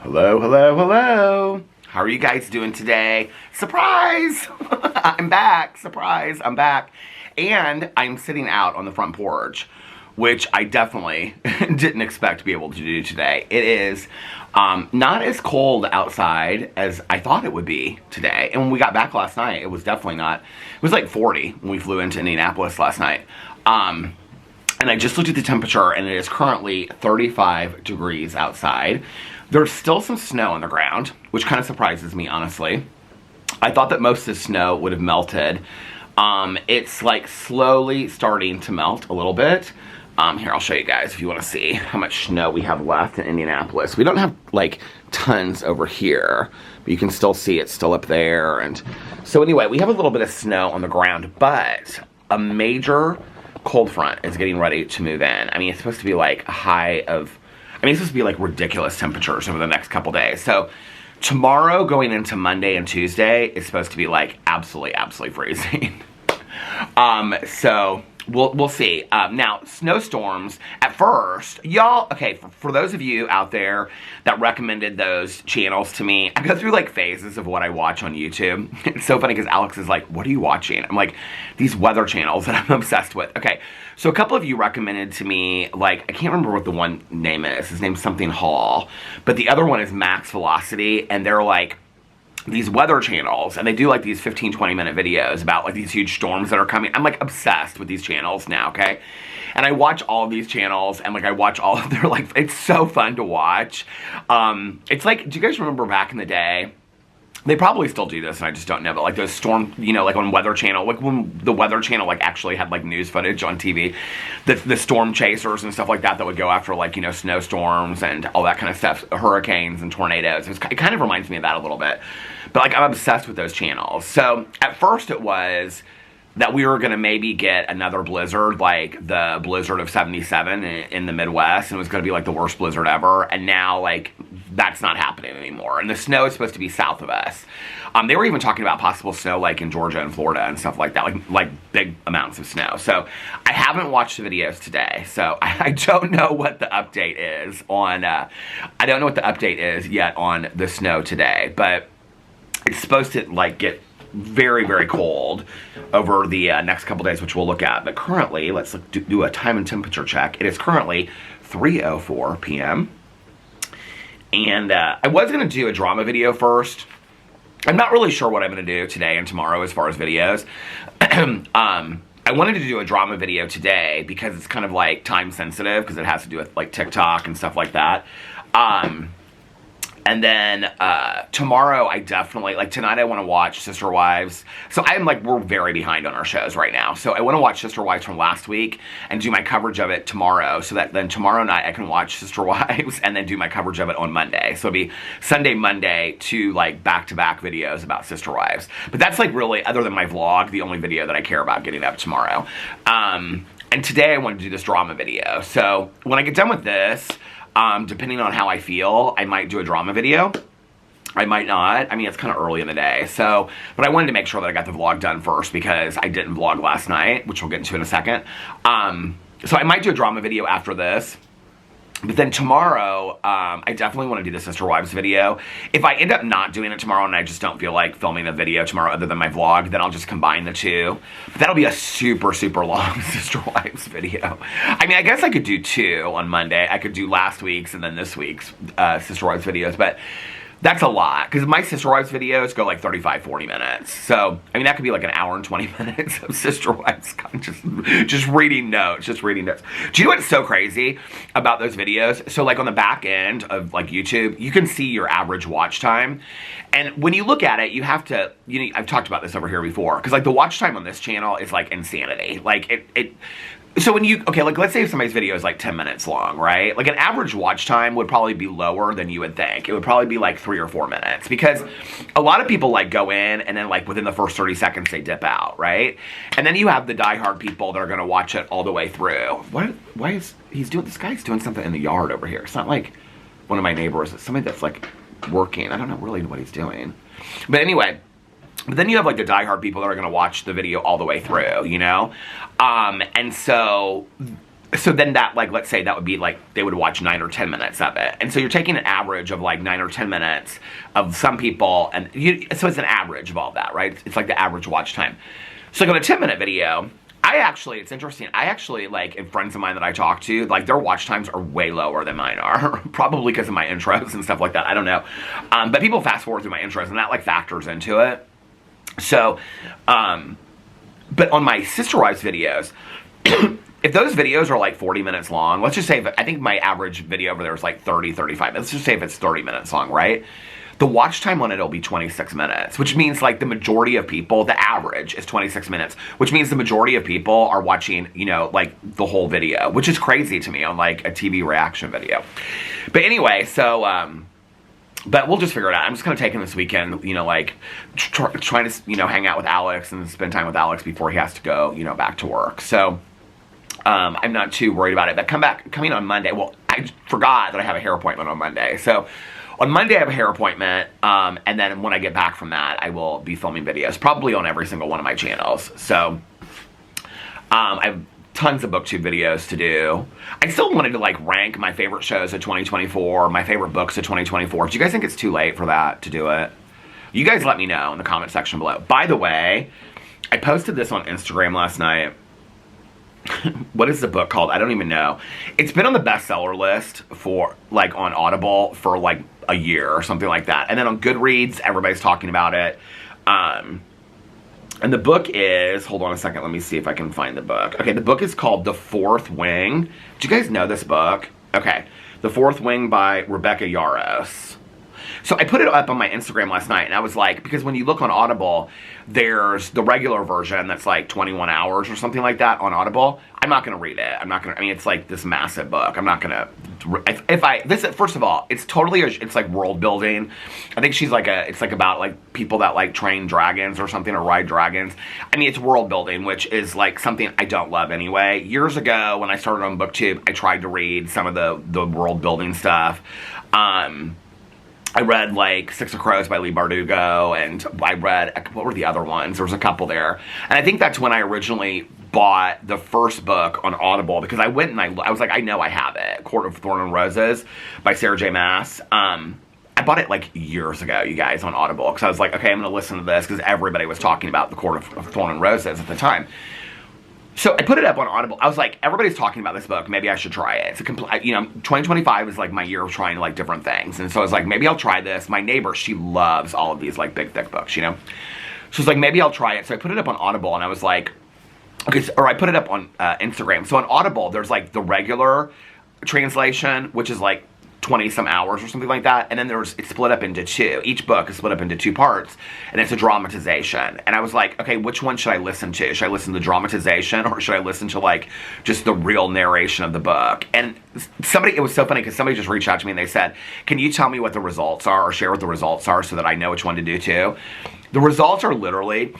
Hello, hello, hello. How are you guys doing today? Surprise! I'm back. Surprise, I'm back. And I'm sitting out on the front porch, which I definitely didn't expect to be able to do today. It is not as cold outside as I thought it would be today. And when we got back last night, it was definitely not. It was like 40 when we flew into Indianapolis last night. And I just looked at the temperature, and it is currently 35 degrees outside. There's still some snow on the ground, which kind of surprises me, honestly. I thought that most of the snow would have melted. It's like slowly starting to melt a little bit. Here, I'll show you guys if you want to see how much snow we have left in Indianapolis. We don't have like tons over here, but you can still see it's still up there. And so anyway, we have a little bit of snow on the ground, but a major cold front is getting ready to move in. I mean, it's supposed to be like a high of, it's supposed to be like ridiculous temperatures over the next couple days. So tomorrow going into Monday and Tuesday is supposed to be like absolutely freezing. So we'll see. Now, snowstorms, at first, y'all, okay, for those of you out there that recommended those channels to me, I go through like phases of what I watch on YouTube. It's so funny because Alex is like, what are you watching? I'm like, these weather channels that I'm obsessed with. Okay, so a couple of you recommended to me, like, I can't remember what the one name is. His name's something Hall, but the other one is Max Velocity, and they're like, these weather channels, and they do like these 15-20 minute videos about like these huge storms that are coming. I'm like obsessed with these channels now, okay? And I watch all of these channels, and like I watch all of their, like, it's so fun to watch. It's like, do you guys remember back in the day? They probably still do this, and I just don't know, but like those storm, you know, like on Weather Channel, like when the Weather Channel like actually had like news footage on TV, the storm chasers and stuff like that would go after like, you know, snowstorms and all that kind of stuff, hurricanes and tornadoes. It kind of reminds me of that a little bit, but like I'm obsessed with those channels. So at first it was that we were going to maybe get another blizzard, like the blizzard of 77 in the Midwest, and it was going to be like the worst blizzard ever, and now like that's not happening anymore, and the snow is supposed to be south of us. They were even talking about possible snow like in Georgia and Florida and stuff like that, like big amounts of snow. So I haven't watched the videos today, so I don't know what the update is on, I don't know what the update is yet on the snow today, but it's supposed to like get very cold over the next couple days, which we'll look at. But currently, let's do a time and temperature check. It is currently 3:04 p.m. And I was going to do a drama video first. I'm not really sure what I'm going to do today and tomorrow as far as videos. I wanted to do a drama video today because it's kind of like time sensitive because it has to do with like TikTok and stuff like that. And then tomorrow, I definitely, like tonight I want to watch Sister Wives. So we're very behind on our shows right now. So I want to watch Sister Wives from last week and do my coverage of it tomorrow. So that then tomorrow night I can watch Sister Wives and then do my coverage of it on Monday. So it'll be Sunday, Monday, two like back-to-back videos about Sister Wives. But that's like really, other than my vlog, the only video that I care about getting up tomorrow. And today I want to do this drama video. So when I get done with this, depending on how I feel, I might do a drama video. I might not. I mean, it's kind of early in the day. So, but I wanted to make sure that I got the vlog done first because I didn't vlog last night, which we'll get into in a second. So I might do a drama video after this. But then tomorrow, I definitely want to do the Sister Wives video. If I end up not doing it tomorrow and I just don't feel like filming a video tomorrow other than my vlog, then I'll just combine the two. But that'll be a super long Sister Wives video. I mean, I guess I could do two on Monday. I could do last week's and then this week's Sister Wives videos, but that's a lot, because my Sister Wives videos go like 35-40 minutes. So, I mean, that could be like an hour and 20 minutes of Sister Wives just reading notes, Do you know what's so crazy about those videos? So, like on the back end of like YouTube, you can see your average watch time. And when you look at it, you have to, you know, I've talked about this over here before, because like the watch time on this channel is like insanity. Like so when you, okay, like let's say if somebody's video is like 10 minutes long, right? Like an average watch time would probably be lower than you would think. It would probably be like 3 or 4 minutes, because a lot of people like go in and then like within the first 30 seconds they dip out, right? And then you have the diehard people that are going to watch it all the way through. Why is this guy's doing something in the yard over here. It's not like one of my neighbors. It's somebody that's like working. I don't know really what he's doing. But anyway, but then you have like the diehard people that are going to watch the video all the way through, you know? And so So then that, like, let's say that would be like, they would watch 9 or 10 minutes of it. And so you're taking an average of like 9 or 10 minutes of some people, and so it's an average of all that, right? It's like the average watch time. So like on a 10-minute video, it's interesting, like, and friends of mine that I talk to, like, their watch times are way lower than mine are. Probably because of my intros and stuff like that, I don't know. But people fast forward through my intros, and that, like, factors into it. So, but on my Sister Wives videos, if those videos are like 40 minutes long, let's just say, I think my average video over there is like 30, 35. Let's just say if it's 30 minutes long, right? The watch time on it will be 26 minutes, which means like the majority of people, the average is 26 minutes, which means the majority of people are watching, you know, like the whole video, which is crazy to me on like a TV reaction video. But anyway, so, but we'll just figure it out. I'm just going to take him this weekend, you know, like trying to, you know, hang out with Alex and spend time with Alex before he has to go, you know, back to work. So, I'm not too worried about it. But coming on Monday, well, I forgot that I have a hair appointment on Monday. So, on Monday I have a hair appointment, and then when I get back from that, I will be filming videos, probably on every single one of my channels. So, I have tons of BookTube videos to do. I still wanted to, like, rank my favorite shows of 2024, my favorite books of 2024. Do you guys think it's too late for that, to do it? You guys let me know in the comment section below. By the way, I posted this on Instagram last night. What is the book called? I don't even know. It's been on the bestseller list for, like, on Audible for, like, a year or something like that. And then on Goodreads, everybody's talking about it. And the book is, hold on a second, let me see if I can find the book. Okay, the book is called The Fourth Wing. Do you guys know this book? Okay, The Fourth Wing by Rebecca Yarros. So I put it up on my Instagram last night, and I was like, because when you look on Audible, there's the regular version that's like 21 hours or something like that on Audible. I'm not going to read it. I'm not going to, I mean, it's like this massive book. I'm not going to, first of all, it's totally, it's like world building. I think she's like it's like about like people that like train dragons or something, or ride dragons. I mean, it's world building, which is like something I don't love anyway. Years ago, when I started on BookTube, I tried to read some of the world building stuff. I read, like, Six of Crows by Leigh Bardugo, and I read, what were the other ones? There was a couple there. And I think that's when I originally bought the first book on Audible, because I went and I was like, I know I have it, Court of Thorn and Roses by Sarah J. Maas. I bought it, like, years ago, you guys, on Audible, because I was like, okay, I'm going to listen to this, because everybody was talking about the Court of Thorn and Roses at the time. So I put it up on Audible. I was like, everybody's talking about this book. Maybe I should try it. It's a complete, you know, 2025 is like my year of trying like different things. And so I was like, maybe I'll try this. My neighbor, she loves all of these like big, thick books, you know. So I was like, maybe I'll try it. So I put it up on Audible, and I was like, okay, or I put it up on Instagram. So on Audible, there's like the regular translation, which is like 20 some hours or something like that, and then it's split up into two. Each book is split up into two parts, and it's a dramatization. And I was like, okay, which one should I listen to? Should I listen to the dramatization, or should I listen to like just the real narration of the book? And it was so funny because somebody just reached out to me and they said, can you tell me what the results are, or share what the results are, so that I know which one to do too? The results are literally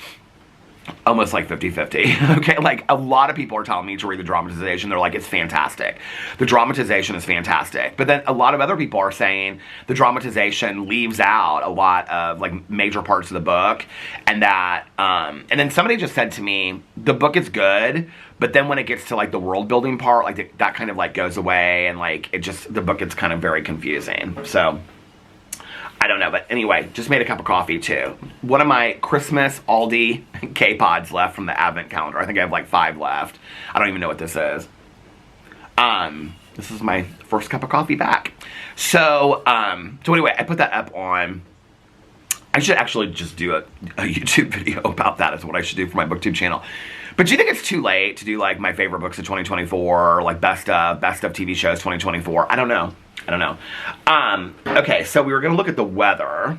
almost like 50-50. Okay, like a lot of people are telling me to read the dramatization. They're like, it's fantastic. The dramatization is fantastic. But then a lot of other people are saying the dramatization leaves out a lot of like major parts of the book, and that and then somebody just said to me, the book is good, but then when it gets to like the world building part, like that kind of like goes away, and like the book gets kind of very confusing. So I don't know, but anyway, just made a cup of coffee too. One of my Christmas Aldi K-Pods left from the advent calendar. I think I have like 5 left. I don't even know what this is. This is my first cup of coffee back. So anyway, I put that up on, I should actually just do a YouTube video about that, is what I should do for my BookTube channel. But do you think it's too late to do like my favorite books of 2024, or like best of TV shows 2024? I don't know. Okay, so we were going to look at the weather.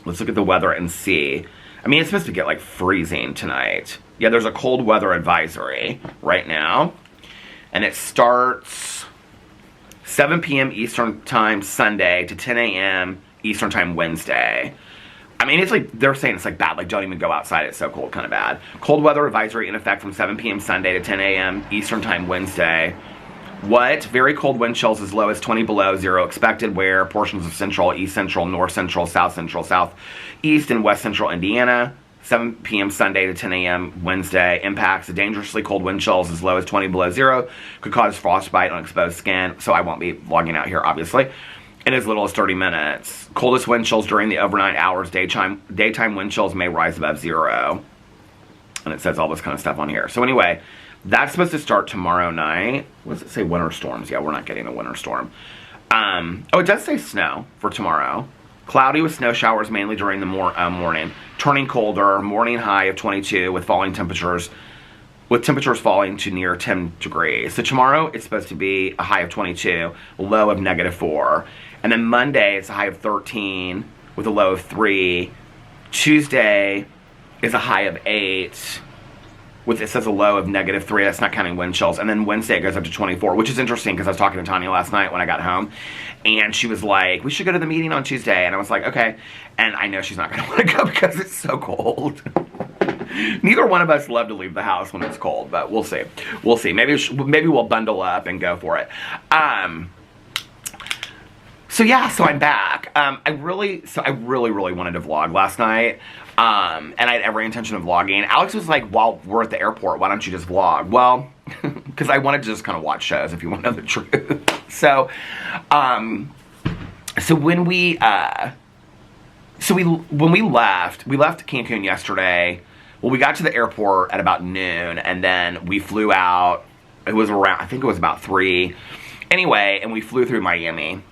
Let's look at the weather and see. I mean, it's supposed to get like freezing tonight. Yeah, there's a cold weather advisory right now. And it starts 7 p.m. Eastern Time Sunday to 10 a.m. Eastern Time Wednesday. I mean, it's like, they're saying it's like bad, like don't even go outside, it's so cold, kind of bad. Cold weather advisory in effect from 7 p.m. Sunday to 10 a.m. Eastern Time Wednesday. What? Very cold wind chills as low as 20 below zero expected, where portions of central, east central, north central, south east, and west central Indiana. 7 p.m. Sunday to 10 a.m. Wednesday. Impacts: dangerously cold wind chills as low as 20 below zero could cause frostbite on exposed skin. So I won't be vlogging out here, obviously. In as little as 30 minutes. Coldest wind chills during the overnight hours. Daytime wind chills may rise above zero. And it says all this kind of stuff on here. So anyway, that's supposed to start tomorrow night. What does it say? Winter storms. Yeah, we're not getting a winter storm. Oh, it does say snow for tomorrow. Cloudy with snow showers mainly during the morning. Turning colder. Morning high of 22 with falling temperatures. With temperatures falling to near 10 degrees. So tomorrow it's supposed to be a high of 22, a low of -4. And then Monday it's a high of 13 with a low of 3. Tuesday is a high of 8 with, it says, a low of -3. That's not counting wind chills. And then Wednesday it goes up to 24, which is interesting because I was talking to Tanya last night when I got home. And she was like, we should go to the meeting on Tuesday. And I was like, okay. And I know she's not going to want to go because it's so cold. Neither one of us love to leave the house when it's cold, but we'll see. We'll see. Maybe we'll bundle up and go for it. So yeah, so I'm back. I really wanted to vlog last night. And I had every intention of vlogging. Alex was like, while we're at the airport, why don't you just vlog? Well, because I wanted to just kind of watch shows, if you want to know the truth. So when we left Cancun yesterday. Well, we got to the airport at about noon, and then we flew out. It was around, I think it was about 3. Anyway, and we flew through Miami.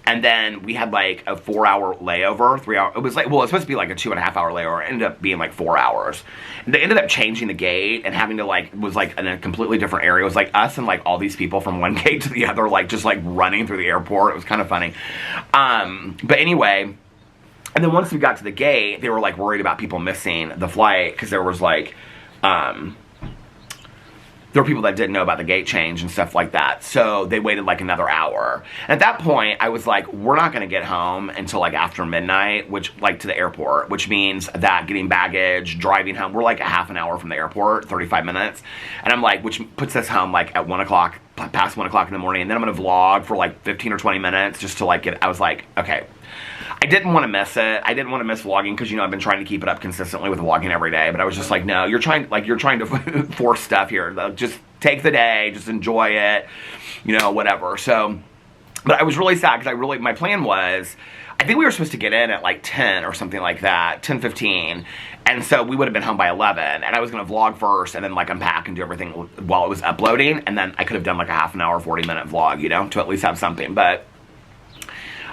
And then we had like a 4-hour layover, 3 hour. It was like, well, it was supposed to be like a 2.5-hour layover. It ended up being like 4 hours. And they ended up changing the gate and having to like, was like in a completely different area. It was like us and like all these people from one gate to the other, like just like running through the airport. It was kind of funny. But anyway, and then once we got to the gate, they were like worried about people missing the flight because there was like, there were people that didn't know about the gate change and stuff like that. So they waited like another hour. And at that point, I was like, we're not going to get home until like after midnight, which like to the airport, which means that getting baggage, driving home, we're like a half an hour from the airport, 35 minutes. And I'm like, which puts us home like at 1 o'clock, past 1 o'clock in the morning. And then I'm going to vlog for like 15 or 20 minutes just to like get, I was like, okay. I didn't want to miss it. I didn't want to miss vlogging because, you know, I've been trying to keep it up consistently with vlogging every day. But I was just like, no, you're trying to force stuff here. Just take the day, just enjoy it, you know, whatever. So, but I was really sad because my plan was, I think we were supposed to get in at like 10 or something like that, 10:15. And so we would have been home by 11. And I was going to vlog first and then like unpack and do everything while it was uploading. And then I could have done like a half an hour, 40-minute vlog, you know, to at least have something. But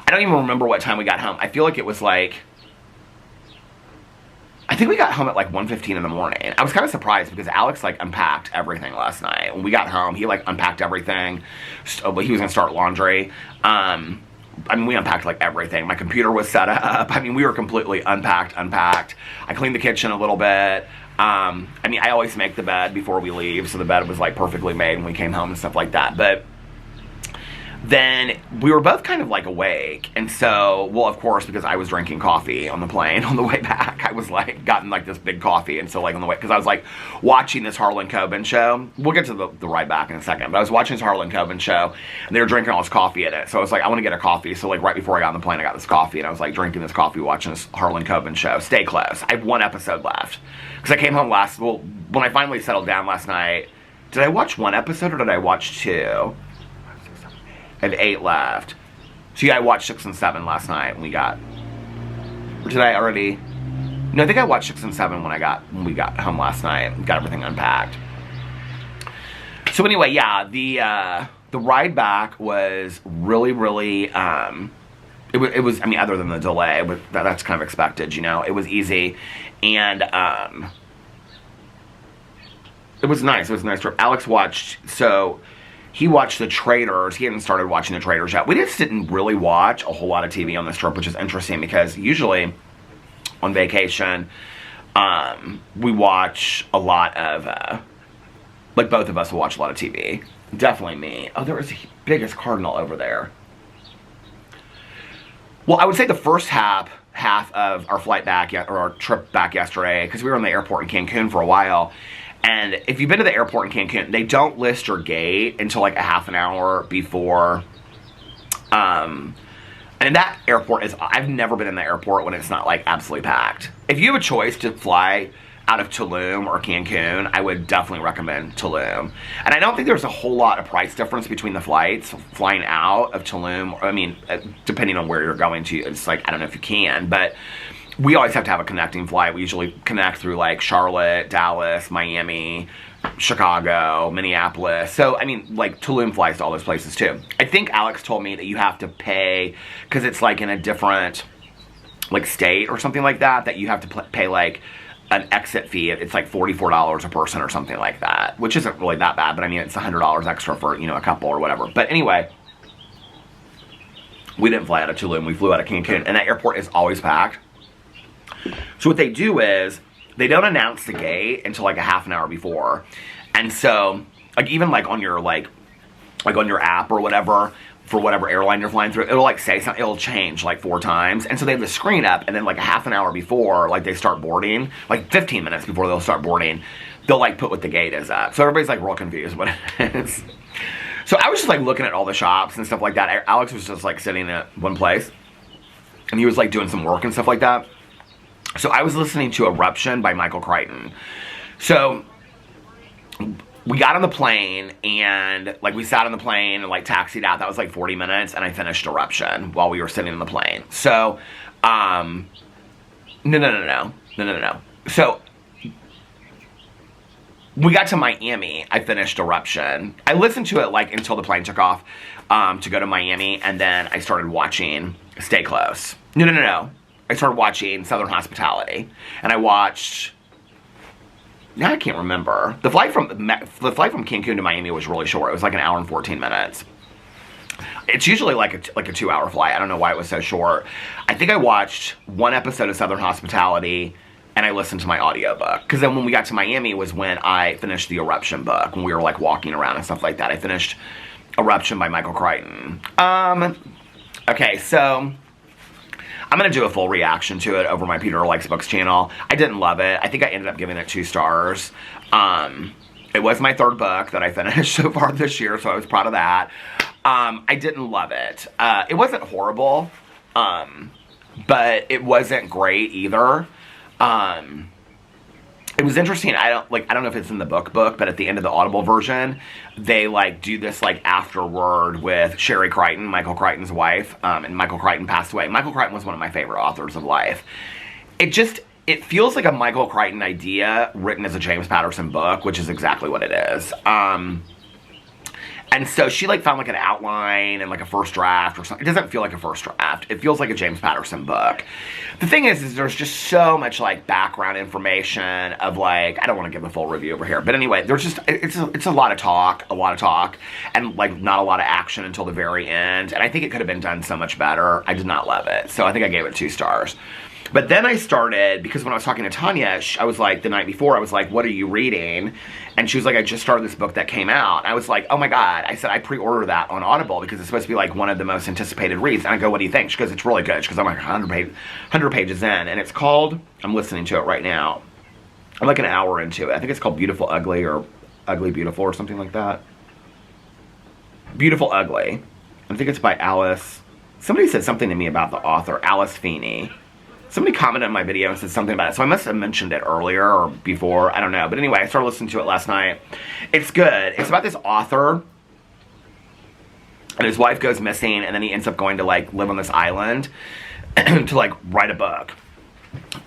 I don't even remember what time we got home. I feel like it was like, I think we got home at like 1:15 in the morning. I was kind of surprised because Alex like unpacked everything last night. When we got home, he like unpacked everything. He was going to start laundry. I mean, we unpacked like everything. My computer was set up. I mean, we were completely unpacked. I cleaned the kitchen a little bit. I mean, I always make the bed before we leave. So the bed was like perfectly made when we came home and stuff like that. But then we were both kind of like awake. And so, well, of course, because I was drinking coffee on the plane on the way back, I was like, gotten like this big coffee. And so like on the way, because I was like watching this Harlan Coben show. We'll get to the ride back in a second. But I was watching this Harlan Coben show and they were drinking all this coffee in it. So I was like, I want to get a coffee. So like right before I got on the plane, I got this coffee and I was like drinking this coffee, watching this Harlan Coben show. Stay close. I have 1 episode left. Because I came home when I finally settled down last night, did I watch 1 episode or did I watch 2? I have 8 left. So yeah, I watched 6 and 7 last night when we got, or did I already? No, I think I watched 6 and 7 when we got home last night and got everything unpacked. So anyway, yeah, the ride back was really, it was, I mean, other than the delay, but that's kind of expected, you know, it was easy, and, it was nice, it was a nice trip. Alex watched, he watched The Traitors. He hadn't started watching The Traitors yet. We just didn't really watch a whole lot of TV on this trip, which is interesting because usually on vacation, we watch a lot of, like both of us will watch a lot of TV. Definitely me. Oh, there was the biggest cardinal over there. Well, I would say the first half of our flight back, or our trip back yesterday, because we were in the airport in Cancun for a while. And if you've been to the airport in Cancun, they don't list your gate until like a half an hour before And that airport is, I've never been in the airport when it's not like absolutely packed. If you have a choice to fly out of Tulum or Cancun, I would definitely recommend Tulum. And I don't think there's a whole lot of price difference between the flights flying out of Tulum. I mean, depending on where you're going to, it's like, I don't know if you can, but we always have to have a connecting flight. We usually connect through like Charlotte, Dallas, Miami, Chicago, Minneapolis. So, I mean, like, Tulum flies to all those places too. I think Alex told me that you have to pay, because it's like in a different, like, state or something like that, that you have to pay, like, an exit fee. It's like $44 a person or something like that, which isn't really that bad, but I mean, it's $100 extra for, you know, a couple or whatever. But anyway, we didn't fly out of Tulum. We flew out of Cancun, and that airport is always packed. So what they do is, they don't announce the gate until like a half an hour before. And so, like, even like on your like on your app or whatever, for whatever airline you're flying through, it'll like say something, it'll change like 4 times. And so they have the screen up, and then like a half an hour before, like, they start boarding, like 15 minutes before they'll start boarding, they'll like put what the gate is up. So everybody's like real confused what it is. So I was just like looking at all the shops and stuff like that. Alex was just like sitting at one place, and he was like doing some work and stuff like that. So I was listening to Eruption by Michael Crichton. So we got on the plane, and like we sat on the plane and like taxied out. That was like 40 minutes, and I finished Eruption while we were sitting in the plane. So, no. So we got to Miami. I finished Eruption. I listened to it like until the plane took off to go to Miami, and then I started watching Stay Close. No. I started watching Southern Hospitality, and I watched, now I can't remember. The flight from Cancun to Miami was really short. It was like an hour and 14 minutes. It's usually like a 2-hour flight. I don't know why it was so short. I think I watched 1 episode of Southern Hospitality, and I listened to my audiobook. Because then when we got to Miami was when I finished the Eruption book, when we were like walking around and stuff like that. I finished Eruption by Michael Crichton. Okay, so I'm going to do a full reaction to it over my Peter Likes Books channel. I didn't love it. I think I ended up giving it 2 stars. It was my 3rd book that I finished so far this year, so I was proud of that. I didn't love it. It wasn't horrible, but it wasn't great either. It was interesting. I don't know if it's in the book, but at the end of the Audible version, they like do this like afterword with Sherry Crichton, Michael Crichton's wife, and Michael Crichton passed away. Michael Crichton was one of my favorite authors of life. It feels like a Michael Crichton idea written as a James Patterson book, which is exactly what it is. And so she like found like an outline and like a first draft or something. It doesn't feel like a first draft. It feels like a James Patterson book. The thing is there's just so much like background information of like, I don't want to give a full review over here, but anyway, there's just, it's a lot of talk, and like not a lot of action until the very end. And I think it could have been done so much better. I did not love it. So I think I gave it 2 stars. But then I started, because when I was talking to Tanya, I was like, the night before, I was like, what are you reading? And she was like, I just started this book that came out. And I was like, oh my God. I said, I pre-ordered that on Audible because it's supposed to be like one of the most anticipated reads. And I go, what do you think? She goes, it's really good. She goes, I'm like 100 pages in. And it's called, I'm listening to it right now. I'm like an hour into it. I think it's called Beautiful Ugly or Ugly Beautiful or something like that. Beautiful Ugly. I think it's by Alice. Somebody said something to me about the author, Alice Feeney. Somebody commented on my video and said something about it, so I must have mentioned it earlier or before, I don't know. But anyway, I started listening to it last night. It's good. It's about this author, and his wife goes missing, and then he ends up going to, like, live on this island to, like, write a book.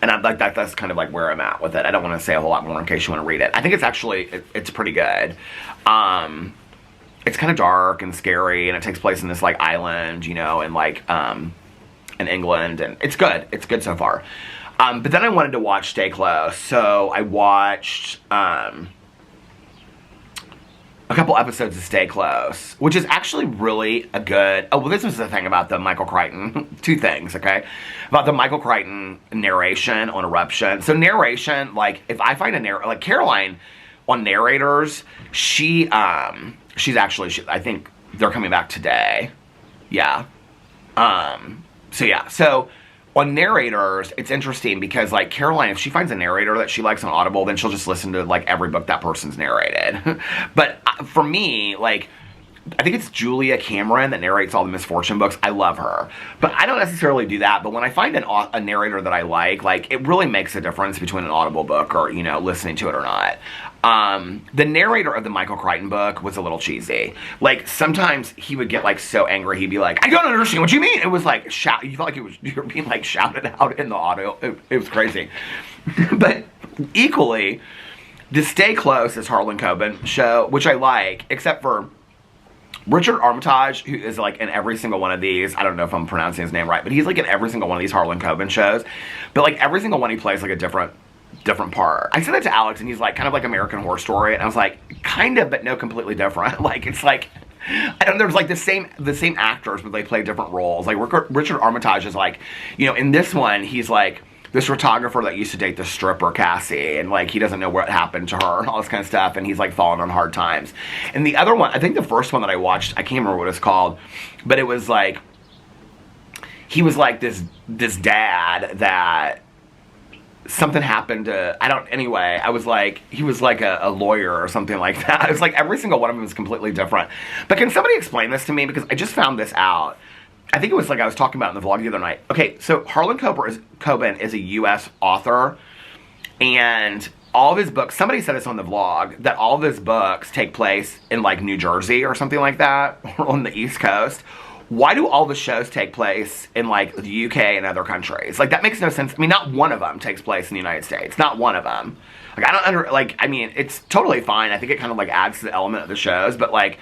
And I'm like, that's kind of, like, where I'm at with it. I don't want to say a whole lot more in case you want to read it. I think it's actually, it's pretty good. It's kind of dark and scary, and it takes place in this, like, island, you know, and, like, in England, and it's good. It's good so far. But then I wanted to watch Stay Close, so I watched a couple episodes of Stay Close, which is actually really a good, oh, well, this was the thing about the Michael Crichton, 2 things, okay, about the Michael Crichton narration on Eruption. So narration, like, if I find a narrator, like Caroline on narrators, she's actually, I think they're coming back today, yeah, So yeah, so on narrators, it's interesting because like Caroline, if she finds a narrator that she likes on Audible, then she'll just listen to like every book that person's narrated. But for me, like I think it's Julia Cameron that narrates all the Misfortune books. I love her. But I don't necessarily do that. But when I find a narrator that I like, it really makes a difference between an Audible book or, you know, listening to it or not. The narrator of the Michael Crichton book was a little cheesy. Like, sometimes he would get, like, so angry, he'd be like, I don't understand what you mean. It was like, you felt like you were being, like, shouted out in the audio. It was crazy. But equally, the Stay Close is Harlan Coben show, which I like, except for Richard Armitage, who is like in every single one of these. I don't know if I'm pronouncing his name right, but he's like in every single one of these Harlan Coben shows. But like every single one he plays like a different part. I said that to Alex, and he's like, kind of like American Horror Story, and I was like, kind of, but no, completely different. Like, it's like, I don't know, there's like the same actors, but they play different roles. Like Richard Armitage is like, you know, in this one, he's like this photographer that used to date the stripper Cassie, and like he doesn't know what happened to her and all this kind of stuff, and he's like falling on hard times. And the other one, I think the first one that I watched, I can't remember what it's called, but it was like, he was like this dad that something happened to, anyway, I was like, he was like a lawyer or something like that. It was like every single one of them was completely different. But can somebody explain this to me? Because I just found this out. I think it was like I was talking about in the vlog the other night. Okay, so Harlan Coben is a U.S. author, and all of his books, somebody said this on the vlog, that all of his books take place in like New Jersey or something like that, or on the East Coast. Why do all the shows take place in like the UK and other countries? Like, that makes no sense. I mean, not one of them takes place in the United States. Not one of them. Like, I mean, it's totally fine. I think it kind of like adds to the element of the shows, but like,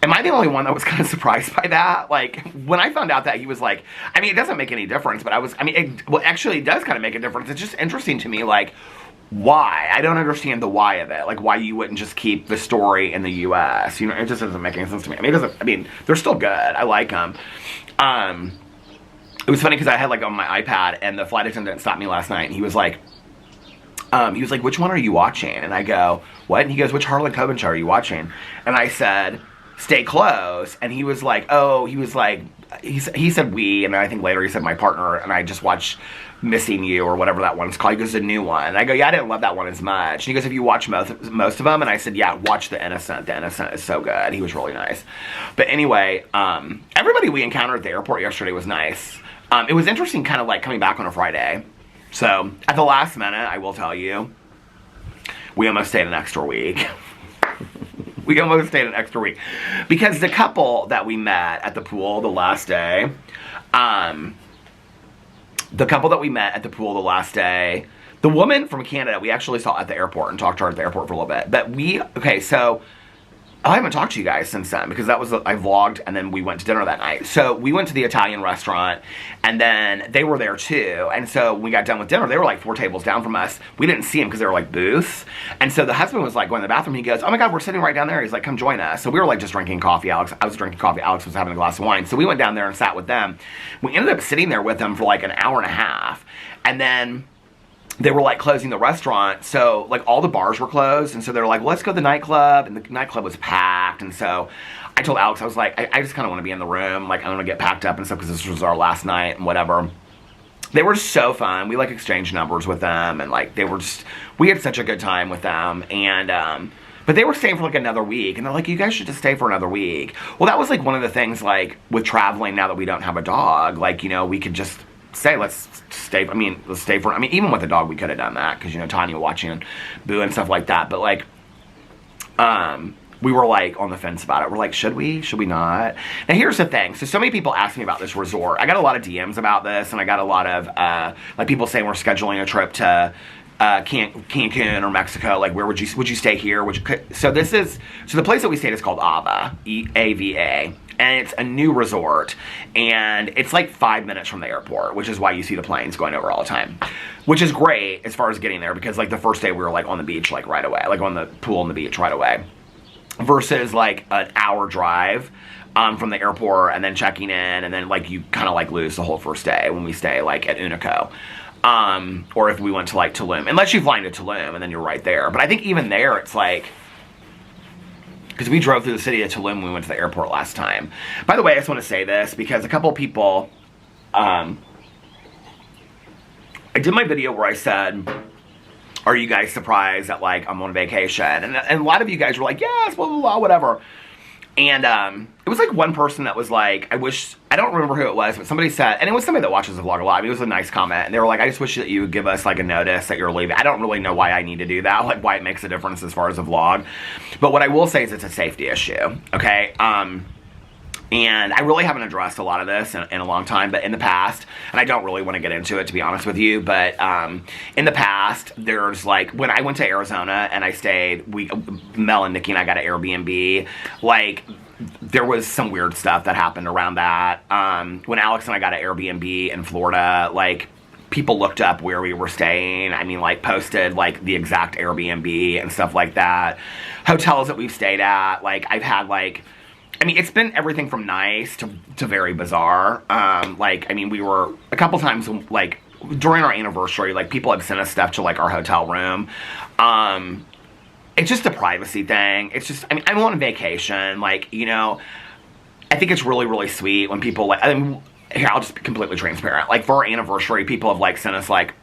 am I the only one that was kind of surprised by that? Like, when I found out that he was like, I mean, it doesn't make any difference, but actually it does kind of make a difference. It's just interesting to me, like, why? I don't understand the why of it. Like, why you wouldn't just keep the story in the U.S. You know, it just doesn't make any sense to me. I mean, they're still good. I like them. It was funny because I had, like, on my iPad, and the flight attendant stopped me last night, and he was like, which one are you watching? And I go, what? And he goes, which Harlan Coben show are you watching? And I said, Stay Close. And he was like, he said we, and I think later he said my partner, and I just watched Missing You, or whatever that one's called. He goes, the new one. And I go, yeah, I didn't love that one as much. And he goes, have you watched most of them? And I said, yeah, watch The Innocent. The Innocent is so good. He was really nice. But anyway, everybody we encountered at the airport yesterday was nice. It was interesting kind of like coming back on a Friday. So at the last minute, I will tell you, we almost stayed an extra week. We almost stayed an extra week. Because the couple that we met at the pool the last day, the woman from Canada, we actually saw at the airport and talked to her at the airport for a little bit. But so I haven't talked to you guys since then, because I vlogged, and then we went to dinner that night. So we went to the Italian restaurant, and then they were there too. And so when we got done with dinner, they were like 4 tables down from us. We didn't see them because they were like booths. And so the husband was like going to the bathroom. He goes, oh my God, we're sitting right down there. He's like, come join us. So we were like just drinking coffee. I was drinking coffee. Alex was having a glass of wine. So we went down there and sat with them. We ended up sitting there with them for like an hour and a half. And then they were like closing the restaurant, so like all the bars were closed, and so they were like, well, let's go to the nightclub, and the nightclub was packed. And so I told Alex, I was like, I just kind of want to be in the room, like I want to get packed up and stuff, because this was our last night and whatever. They were so fun. We like exchanged numbers with them, and like we had such a good time with them. And but they were staying for like another week, and they're like, you guys should just stay for another week. Well, that was like one of the things, like with traveling, now that we don't have a dog, like, you know, we could just say, let's stay for, even with the dog, we could have done that, because, you know, Tanya watching Boo and stuff like that. But like, we were like on the fence about it. We're like, should we not? Now here's the thing. So many people asked me about this resort. I got a lot of DMs about this, and I got a lot of like people saying we're scheduling a trip to Cancun or Mexico. Like, where would you stay here? So the place that we stayed is called Ava, E-A-V-A. And it's a new resort, and it's like 5 minutes from the airport, which is why you see the planes going over all the time, which is great as far as getting there, because like the first day we were like on the beach like right away, like on the pool on the beach right away, versus like an hour drive from the airport and then checking in, and then like you kind of like lose the whole first day when we stay like at Unico, or if we went to like Tulum, unless you fly into Tulum and then you're right there. But I think even there it's like, because we drove through the city of Tulum when we went to the airport last time. By the way, I just want to say this, because a couple of people, I did my video where I said, are you guys surprised that like I'm on vacation? And a lot of you guys were like, yes, blah, blah, blah, whatever. And it was like one person that was like, I don't remember who it was, but somebody said, and it was somebody that watches the vlog a lot. I mean, it was a nice comment. And they were like, I just wish that you would give us like a notice that you're leaving. I don't really know why I need to do that, like why it makes a difference as far as a vlog. But what I will say is it's a safety issue, okay? And I really haven't addressed a lot of this in a long time, but in the past, and I don't really want to get into it, to be honest with you, but in the past, there's like, when I went to Arizona and I stayed, Mel and Nikki and I got an Airbnb, like, there was some weird stuff that happened around that. When Alex and I got an Airbnb in Florida, like, people looked up where we were staying. I mean, like, posted, like, the exact Airbnb and stuff like that. Hotels that we've stayed at, like, I've had, like, I mean, it's been everything from nice to very bizarre. Like, I mean, we were a couple times, like, during our anniversary, like, people had sent us stuff to, like, our hotel room. It's just a privacy thing. It's just, I mean, I'm on vacation. Like, you know, I think it's really, really sweet when people, like, I mean, here, I'll just be completely transparent. Like, for our anniversary, people have, like, sent us, like,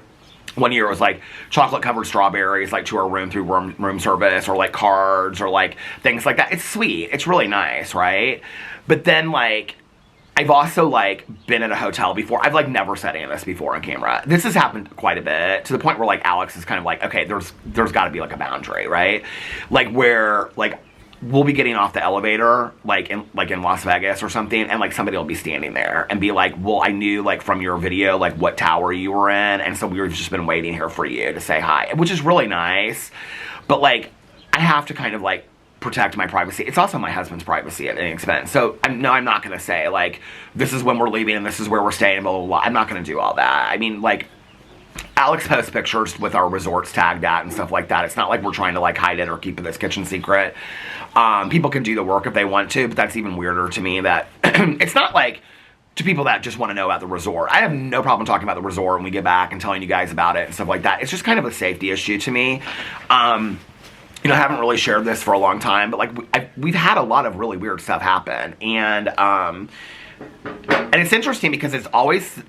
one year it was like chocolate covered strawberries like to our room through room service, or like cards, or like things like that. It's sweet. It's really nice, right? But then, like, I've also like been at a hotel before. I've like never said any of this before on camera. This has happened quite a bit, to the point where like Alex is kind of like, okay, there's got to be like a boundary, right? Like, where like we'll be getting off the elevator, like in Las Vegas or something, and like somebody will be standing there and be like, well, I knew like from your video like what tower you were in, and so we've just been waiting here for you to say hi, which is really nice. But like, I have to kind of like protect my privacy. It's also my husband's privacy at any expense. So I'm not gonna say like, this is when we're leaving and this is where we're staying, blah, blah, blah. I'm not gonna do all that. I mean, like, Alex posts pictures with our resorts tagged at and stuff like that. It's not like we're trying to like hide it or keep it this kitchen secret. People can do the work if they want to, but that's even weirder to me that it's not like to people that just want to know about the resort. I have no problem talking about the resort when we get back and telling you guys about it and stuff like that. It's just kind of a safety issue to me. You know, I haven't really shared this for a long time, but like we've had a lot of really weird stuff happen, and it's interesting because it's always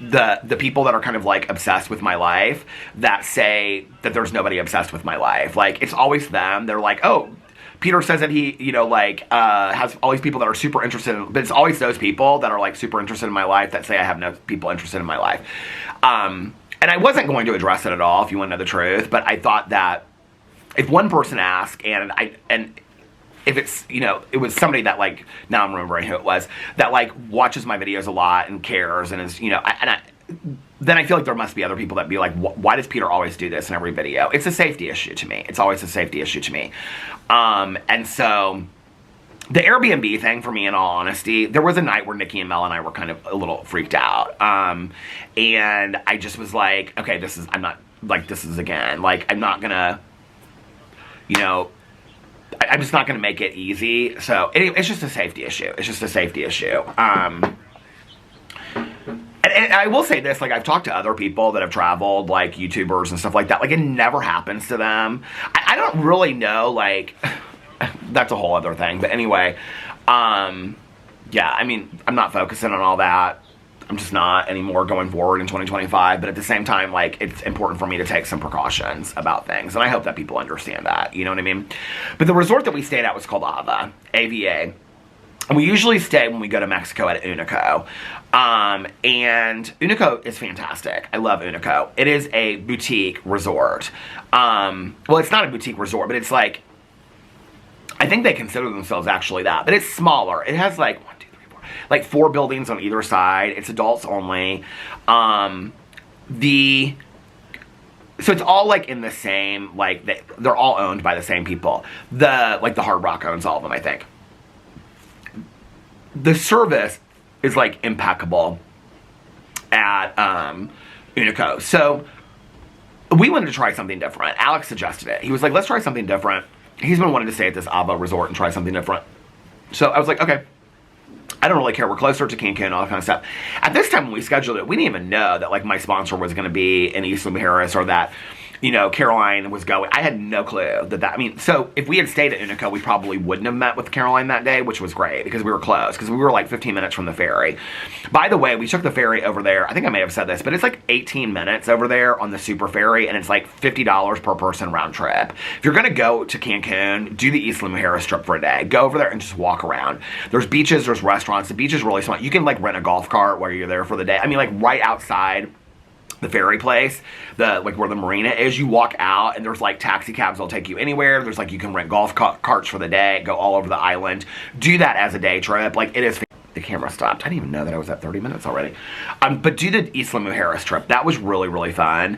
the people that are kind of like obsessed with my life that say that there's nobody obsessed with my life. Like, it's always them. They're like, oh, Peter says that he, you know, like, has all these people that are super interested in, but it's always those people that are like super interested in my life that say I have no people interested in my life. And I wasn't going to address it at all, if you want to know the truth, but I thought that if one person asked, and if it's, you know, it was somebody that, like, now I'm remembering who it was, that, like, watches my videos a lot and cares and is, you know, then I feel like there must be other people that be like, why does Peter always do this in every video? It's a safety issue to me. It's always a safety issue to me. And so the Airbnb thing, for me, in all honesty, there was a night where Nikki and Mel and I were kind of a little freaked out. And I just was like, okay, this is again, like, I'm not gonna, you know, I'm just not going to make it easy. So it's just a safety issue. It's just a safety issue. And I will say this, like, I've talked to other people that have traveled, like YouTubers and stuff like that. Like, it never happens to them. I don't really know, like, that's a whole other thing. But anyway, yeah, I mean, I'm not focusing on all that. I'm just not anymore going forward in 2025. But at the same time, like, it's important for me to take some precautions about things. And I hope that people understand that. You know what I mean? But the resort that we stayed at was called Ava. AVA. And we usually stay when we go to Mexico at Unico. And Unico is fantastic. I love Unico. It is a boutique resort. Well, it's not a boutique resort, but it's like, I think they consider themselves actually that. But it's smaller. It has like, like 4 buildings on either side. It's adults only. So it's all like in the same, like, they're all owned by the same people. Like the Hard Rock owns all of them, I think. The service is like impeccable at Unico. So we wanted to try something different. Alex suggested it. He was like, let's try something different. He's been wanting to stay at this Ava resort and try something different. So I was like, okay. I don't really care. We're closer to Cancun and all that kind of stuff. At this time when we scheduled it, we didn't even know that, like, my sponsor was going to be in East Harris, or that you know, Caroline was going. I had no clue I mean, so if we had stayed at Unico, we probably wouldn't have met with Caroline that day, which was great because we were close, because we were like 15 minutes from the ferry. By the way, we took the ferry over there. I think I may have said this, but it's like 18 minutes over there on the super ferry, and it's like $50 per person round trip. If you're gonna go to Cancun, do the Isla Mujeres trip for a day. Go over there and just walk around. There's beaches, there's restaurants. The beach is really small. You can like rent a golf cart while you're there for the day. I mean, like right outside the ferry place, like where the marina is, you walk out and there's like taxi cabs that'll take you anywhere. There's like, you can rent golf carts for the day, go all over the island. Do that as a day trip. Like, it is. The camera stopped. I didn't even know that I was at 30 minutes already. But do the Isla Mujeres trip. That was really, really fun.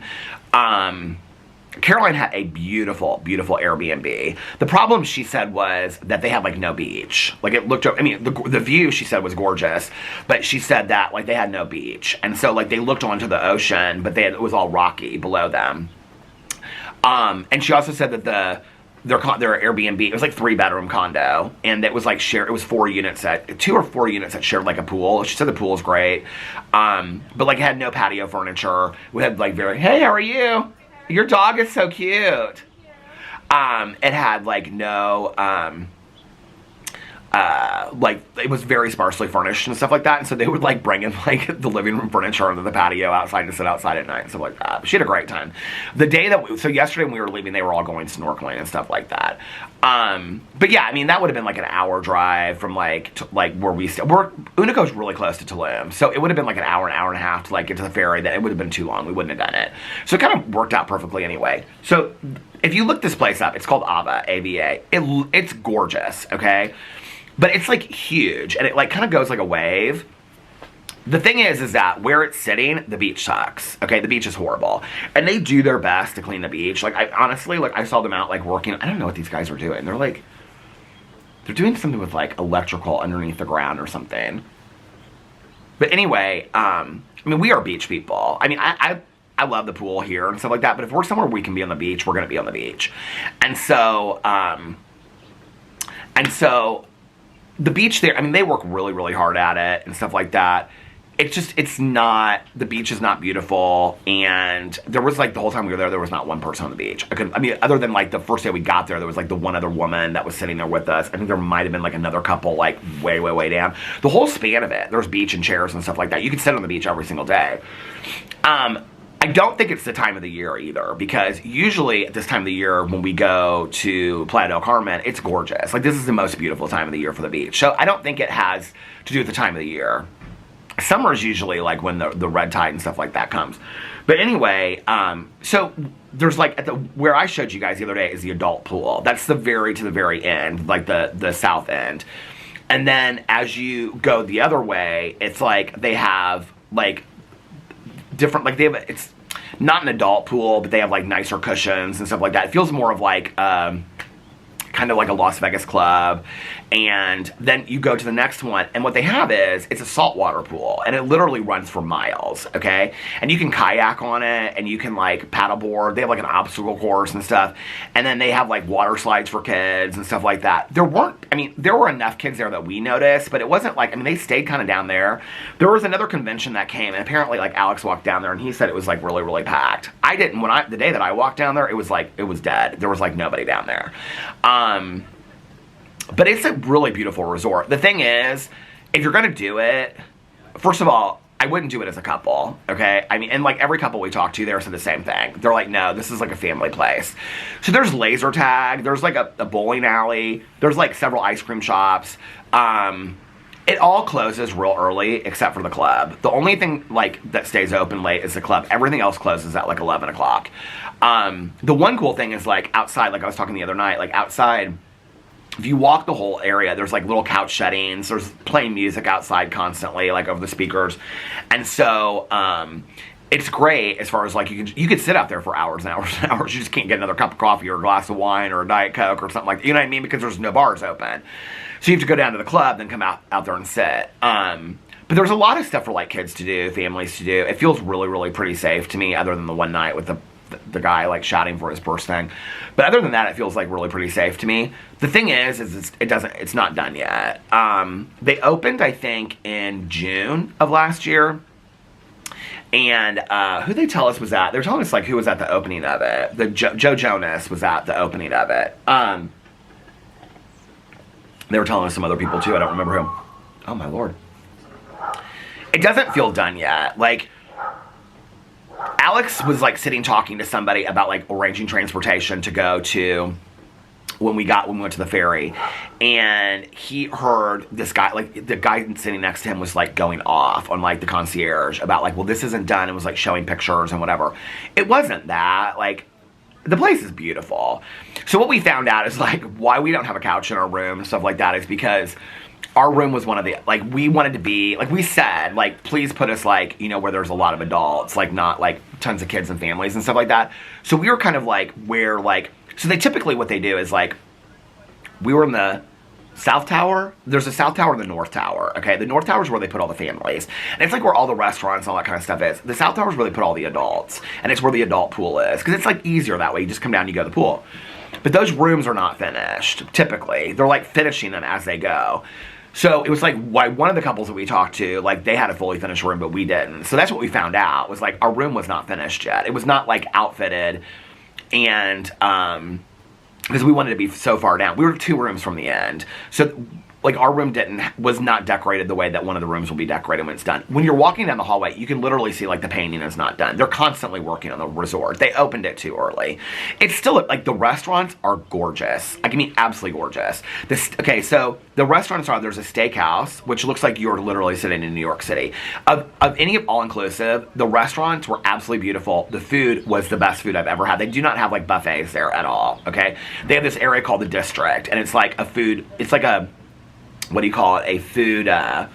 Caroline had a beautiful, beautiful Airbnb. The problem, she said, was that they had like no beach. Like, it looked, I mean, the view, she said, was gorgeous, but she said that like they had no beach. And so like they looked onto the ocean, but it was all rocky below them. And she also said that their Airbnb, it was like 3-bedroom condo, and it was like it was 2 or 4 units that shared like a pool. She said the pool was great. But like it had no patio furniture. We had like hey, how are you? Your dog is so cute. It had like no, like it was very sparsely furnished and stuff like that, and so they would like bring in like the living room furniture under the patio outside to sit outside at night and stuff like that. But she had a great time. The day that so yesterday when we were leaving, they were all going snorkeling and stuff like that. But yeah, I mean, that would have been like an hour drive from like where we still Unico's really close to Tulum, so it would have been like an hour and a half to like get to the ferry. That it would have been too long. We wouldn't have done it. So it kind of worked out perfectly anyway. So if you look this place up, it's called Ava, AVA. It's gorgeous, okay? But it's like huge, and it like kind of goes like a wave. The thing is that where it's sitting, the beach sucks. Okay, the beach is horrible, and they do their best to clean the beach. Like, I honestly, like, I saw them out like working. I don't know what these guys are doing. They're doing something with like electrical underneath the ground or something. But anyway, I mean, we are beach people. I mean, I love the pool here and stuff like that. But if we're somewhere we can be on the beach, we're gonna be on the beach, and so the beach there, I mean, they work really, really hard at it and stuff like that. The beach is not beautiful, and there was like, the whole time we were there was not one person on the beach. I mean, other than like the first day we got there was like the one other woman that was sitting there with us. I think there might have been like another couple like way, way, way down. The whole span of it, there's beach and chairs and stuff like that. You could sit on the beach every single day. I don't think it's the time of the year either, because usually at this time of the year when we go to Playa del Carmen, it's gorgeous. Like, this is the most beautiful time of the year for the beach. So I don't think it has to do with the time of the year. Summer is usually like when the red tide and stuff like that comes. But anyway, so there's like where I showed you guys the other day is the adult pool. That's to the very end, like the south end. And then as you go the other way, it's like they have like different, like it's not an adult pool, but they have like nicer cushions and stuff like that. It feels more of like kind of like a Las Vegas club. And then you go to the next one, and what they have is, it's a saltwater pool, and it literally runs for miles, okay? And you can kayak on it, and you can like paddleboard. They have like an obstacle course and stuff. And then they have like water slides for kids and stuff like that. There were enough kids there that we noticed, but it wasn't like, I mean, they stayed kind of down there. There was another convention that came, and apparently like Alex walked down there, and he said it was like really, really packed. I didn't. The day that I walked down there, it was dead. There was like nobody down there. But it's a really beautiful resort. The thing is, if you're gonna do it, first of all, I wouldn't do it as a couple, okay? I mean, and like every couple we talked to there said the same thing. They're like, no, this is like a family place. So there's laser tag, there's like a bowling alley, there's like several ice cream shops. It all closes real early except for the club. The only thing like that stays open late is the club. Everything else closes at like 11 o'clock. The one cool thing is like outside, like I was talking the other night, like outside, if you walk the whole area, there's like little couch settings, there's playing music outside constantly, like over the speakers. And so, it's great as far as like, you could sit out there for hours and hours and hours. You just can't get another cup of coffee or a glass of wine or a Diet Coke or something like that. You know what I mean? Because there's no bars open. So you have to go down to the club, then come out there and sit. But there's a lot of stuff for like kids to do, families to do. It feels really, really pretty safe to me, other than the one night with the guy like shouting for his purse thing. But other than that, it feels like really pretty safe to me. The thing is it's not done yet. They opened, I think, in June of last year. And who they tell us was at? They were telling us like who was at the opening of it. The Joe Jonas was at the opening of it. They were telling us some other people too. I don't remember who. Oh my Lord. It doesn't feel done yet. Like, Alex was like sitting talking to somebody about like arranging transportation to go to when we went to the ferry, and he heard this guy, like the guy sitting next to him was like going off on like the concierge about like, well, this isn't done, and was like showing pictures and whatever. It wasn't that. Like, the place is beautiful. So what we found out is like why we don't have a couch in our room and stuff like that is because our room was one of the, like, we wanted to be, like we said, like, please put us, like, you know, where there's a lot of adults, like, not, like, tons of kids and families and stuff like that. So we were kind of, like, where, like, so they typically, what they do is, like, we were in the South Tower. There's a South Tower and the North Tower, okay? The North Tower is where they put all the families. And it's, like, where all the restaurants and all that kind of stuff is. The South Tower is where they put all the adults. And it's where the adult pool is. Because it's, like, easier that way. You just come down and you go to the pool. But those rooms are not finished, typically. They're, like, finishing them as they go. So it was like why one of the couples that we talked to, like they had a fully finished room, but we didn't. So that's what we found out was like our room was not finished yet. It was not like outfitted, and because we wanted to be so far down, we were 2 rooms from the end. So like our room was not decorated the way that one of the rooms will be decorated when it's done. When you're walking down the hallway, you can literally see like the painting is not done. They're constantly working on the resort. They opened it too early. It's still like the restaurants are gorgeous. I mean, absolutely gorgeous. Okay, so the restaurants are, there's a steakhouse, which looks like you're literally sitting in New York City. Of any of all-inclusive, the restaurants were absolutely beautiful. The food was the best food I've ever had. They do not have like buffets there at all, okay? They have this area called the District, and it's like a food, it's like a, what do you call it? A food, I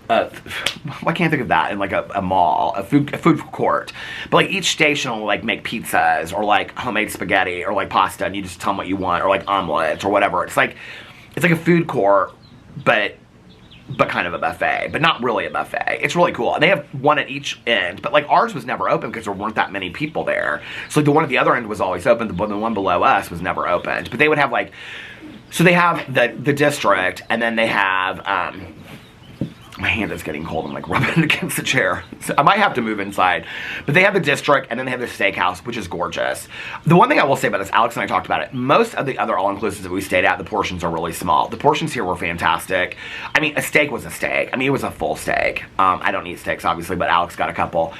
can't think of that in like a mall, a food court. But like each station will like make pizzas or like homemade spaghetti or like pasta, and you just tell them what you want, or like omelets or whatever. It's like a food court, but kind of a buffet, but not really a buffet. It's really cool. And they have one at each end, but like ours was never open because there weren't that many people there. So like the one at the other end was always open, but the one below us was never opened. But they would have like, so they have the District, and then they have, my hand is getting cold, I'm like rubbing it against the chair. So I might have to move inside. But they have the District, and then they have the steakhouse, which is gorgeous. The one thing I will say about this, Alex and I talked about it, most of the other all-inclusives that we stayed at, the portions are really small. The portions here were fantastic. I mean, a steak was a steak. I mean, it was a full steak. I don't eat steaks, obviously, but Alex got a couple.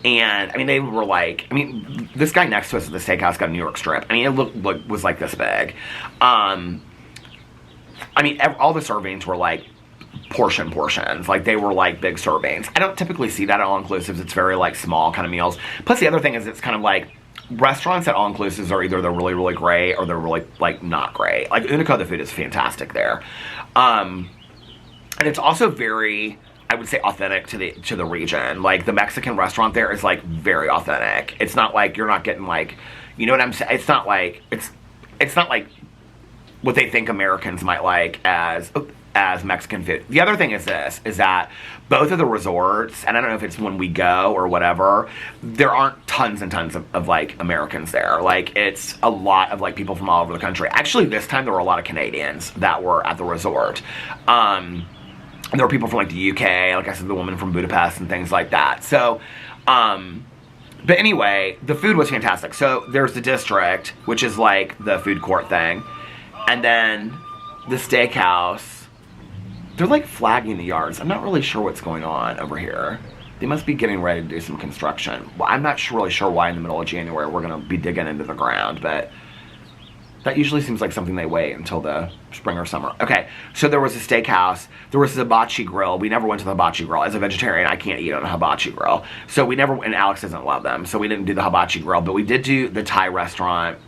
And, I mean, they were like, I mean, this guy next to us at the steakhouse got a New York strip. I mean, it was like this big. I mean, all the servings were like portions. Like, they were like big servings. I don't typically see that at all-inclusives. It's very like small kind of meals. Plus, the other thing is it's kind of like, restaurants at all-inclusives are either they're really, really great or they're really like not great. Like, Unico, the food is fantastic there. And it's also very, I would say, authentic to the region. Like, the Mexican restaurant there is like very authentic. It's not like you're not getting like, you know what I'm saying? It's not like what they think Americans might like as Mexican food. The other thing is this, is that both of the resorts, and I don't know if it's when we go or whatever, there aren't tons and tons of like Americans there. Like, it's a lot of like people from all over the country. Actually, this time there were a lot of Canadians that were at the resort. And there were people from like the UK, like I said, the woman from Budapest and things like that. So, but anyway, the food was fantastic. So there's the District, which is like the food court thing. And then the steakhouse. They're like flagging the yards. I'm not really sure what's going on over here. They must be getting ready to do some construction. Well, I'm not really sure why in the middle of January we're going to be digging into the ground, but that usually seems like something they wait until the spring or summer. Okay, so there was a steakhouse. There was a hibachi grill. We never went to the hibachi grill. As a vegetarian, I can't eat on a hibachi grill. So we never, and Alex doesn't love them, so we didn't do the hibachi grill. But we did do the Thai restaurant,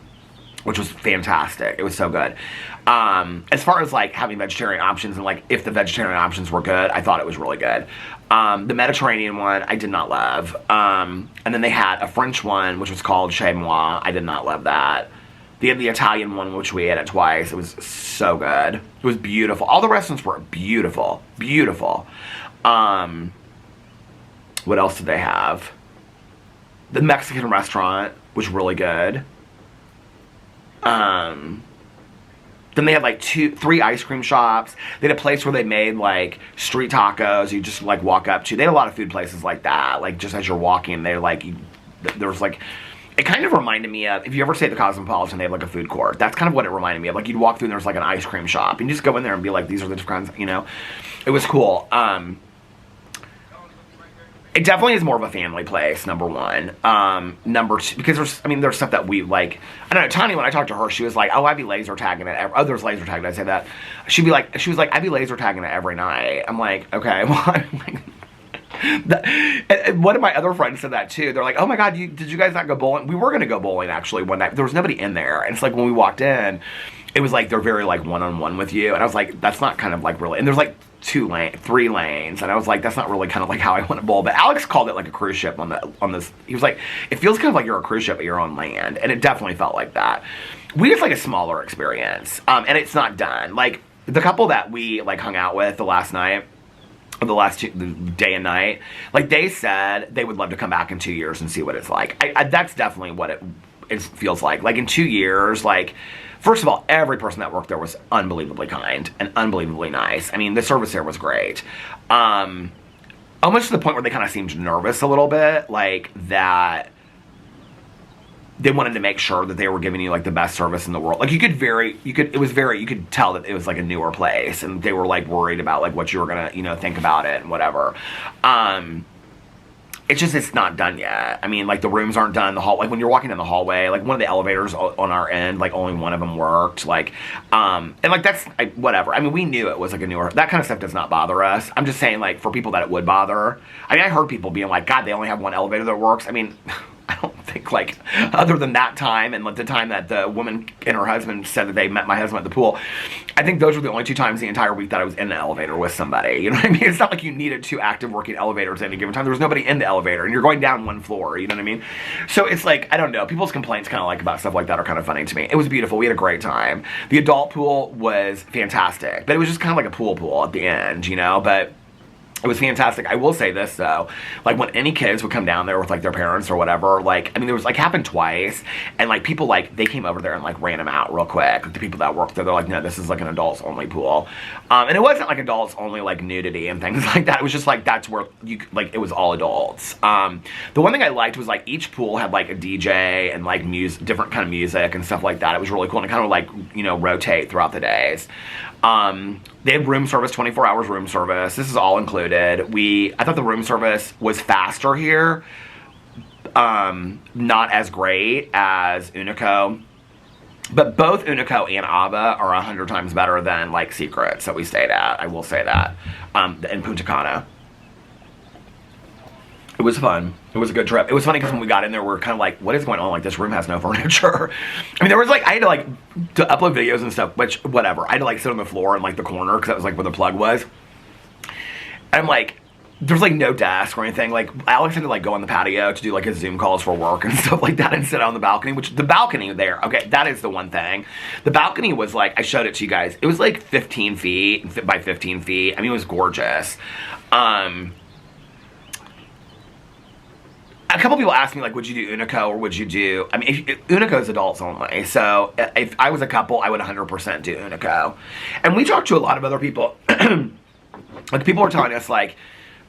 which was fantastic. It was so good. As far as like having vegetarian options and like if the vegetarian options were good, I thought it was really good. The Mediterranean one, I did not love. And then they had a French one, which was called Chez Moi. I did not love that. They had the Italian one, which we ate it twice. It was so good. It was beautiful. All the restaurants were beautiful. Beautiful. What else did they have? The Mexican restaurant was really good. Then they had like 3 ice cream shops. They had a place where they made like street tacos. You just like walk up to. They had a lot of food places like that. Like just as you're walking, they're like, there was like, it kind of reminded me of, if you ever stay at the Cosmopolitan, they have like a food court. That's kind of what it reminded me of. Like you'd walk through and there's like an ice cream shop. And you just go in there and be like, these are the different kinds, you know. It was cool. It definitely is more of a family place, number one. Number two, because there's stuff that we like. I don't know, Tanya, when I talked to her, she was like, oh, I'd be laser tagging it. Oh, there's laser tagging, I'd say that. She was like, I'd be laser tagging it every night. I'm like, okay, well, I'm like, one of my other friends said that too. They're like, oh my God, did you guys not go bowling? We were going to go bowling actually one night. There was nobody in there. And it's like when we walked in, it was like they're very like one-on-one with you. And I was like, that's not kind of like really. And there's like 3 lanes. And I was like, that's not really kind of like how I want to bowl. But Alex called it like a cruise ship on this. He was like, it feels kind of like you're a cruise ship but you're on land. And it definitely felt like that. We just like a smaller experience. And it's not done. Like the couple that we like hung out with the last night, the last day and night, like they said they would love to come back in 2 years and see what it's like. That's definitely what it feels like. Like in 2 years, like, first of all, every person that worked there was unbelievably kind and unbelievably nice. I mean, the service there was great. Almost to the point where they kind of seemed nervous a little bit, like that they wanted to make sure that they were giving you like the best service in the world. Like you could tell that it was like a newer place and they were like worried about like what you were gonna, you know, think about it and whatever. It's not done yet. I mean, like the rooms aren't done. The hall, like when you're walking in the hallway, like one of the elevators on our end, like only one of them worked. Like, and like that's whatever. I mean, we knew it was like a newer. That kind of stuff does not bother us. I'm just saying, like for people that it would bother. I mean, I heard people being like, God, they only have one elevator that works. I mean, I don't think like other than that time and like the time that the woman and her husband said that they met my husband at the pool, I think those were the only 2 times the entire week that I was in an elevator with somebody. You know what I mean? It's not like you needed 2 active working elevators at any given time. There was nobody in the elevator and you're going down 1 floor. You know what I mean? So it's like, I don't know. People's complaints kind of like about stuff like that are kind of funny to me. It was beautiful. We had a great time. The adult pool was fantastic, but it was just kind of like a pool at the end, you know, but it was fantastic. I will say this though, like when any kids would come down there with like their parents or whatever, like, I mean, there was like happened twice and like people like, they came over there and like ran them out real quick. Like, the people that worked there, they're like, no, this is like an adults only pool. And it wasn't like adults only like nudity and things like that. It was just like, that's where you, like, it was all adults. The one thing I liked was like each pool had like a DJ and like different kind of music and stuff like that. It was really cool and it kind of like, you know, rotate throughout the days. They had room service, 24 hours room service. This is all included. I thought the room service was faster here. Not as great as Unico. But both Unico and Ava are 100 times better than like Secrets that we stayed at. I will say that. In Punta Cana. It was fun. It was a good trip. It was funny because when we got in there, we were kind of like, what is going on? Like, this room has no furniture. I mean, there was like, I had to like, to upload videos and stuff, which, whatever. I had to like sit on the floor in like the corner because that was like where the plug was. And I'm like, there's like no desk or anything. Like, Alex had to like go on the patio to do like his Zoom calls for work and stuff like that and sit out on the balcony, which the balcony there, okay, that is the one thing. The balcony was like, I showed it to you guys. It was like 15 feet by 15 feet. I mean, it was gorgeous. A couple people asked me, like, would you do Unico or would you do... I mean, Unico is adults only. So, if I was a couple, I would 100% do Unico. And we talked to a lot of other people. Like, people were telling us, like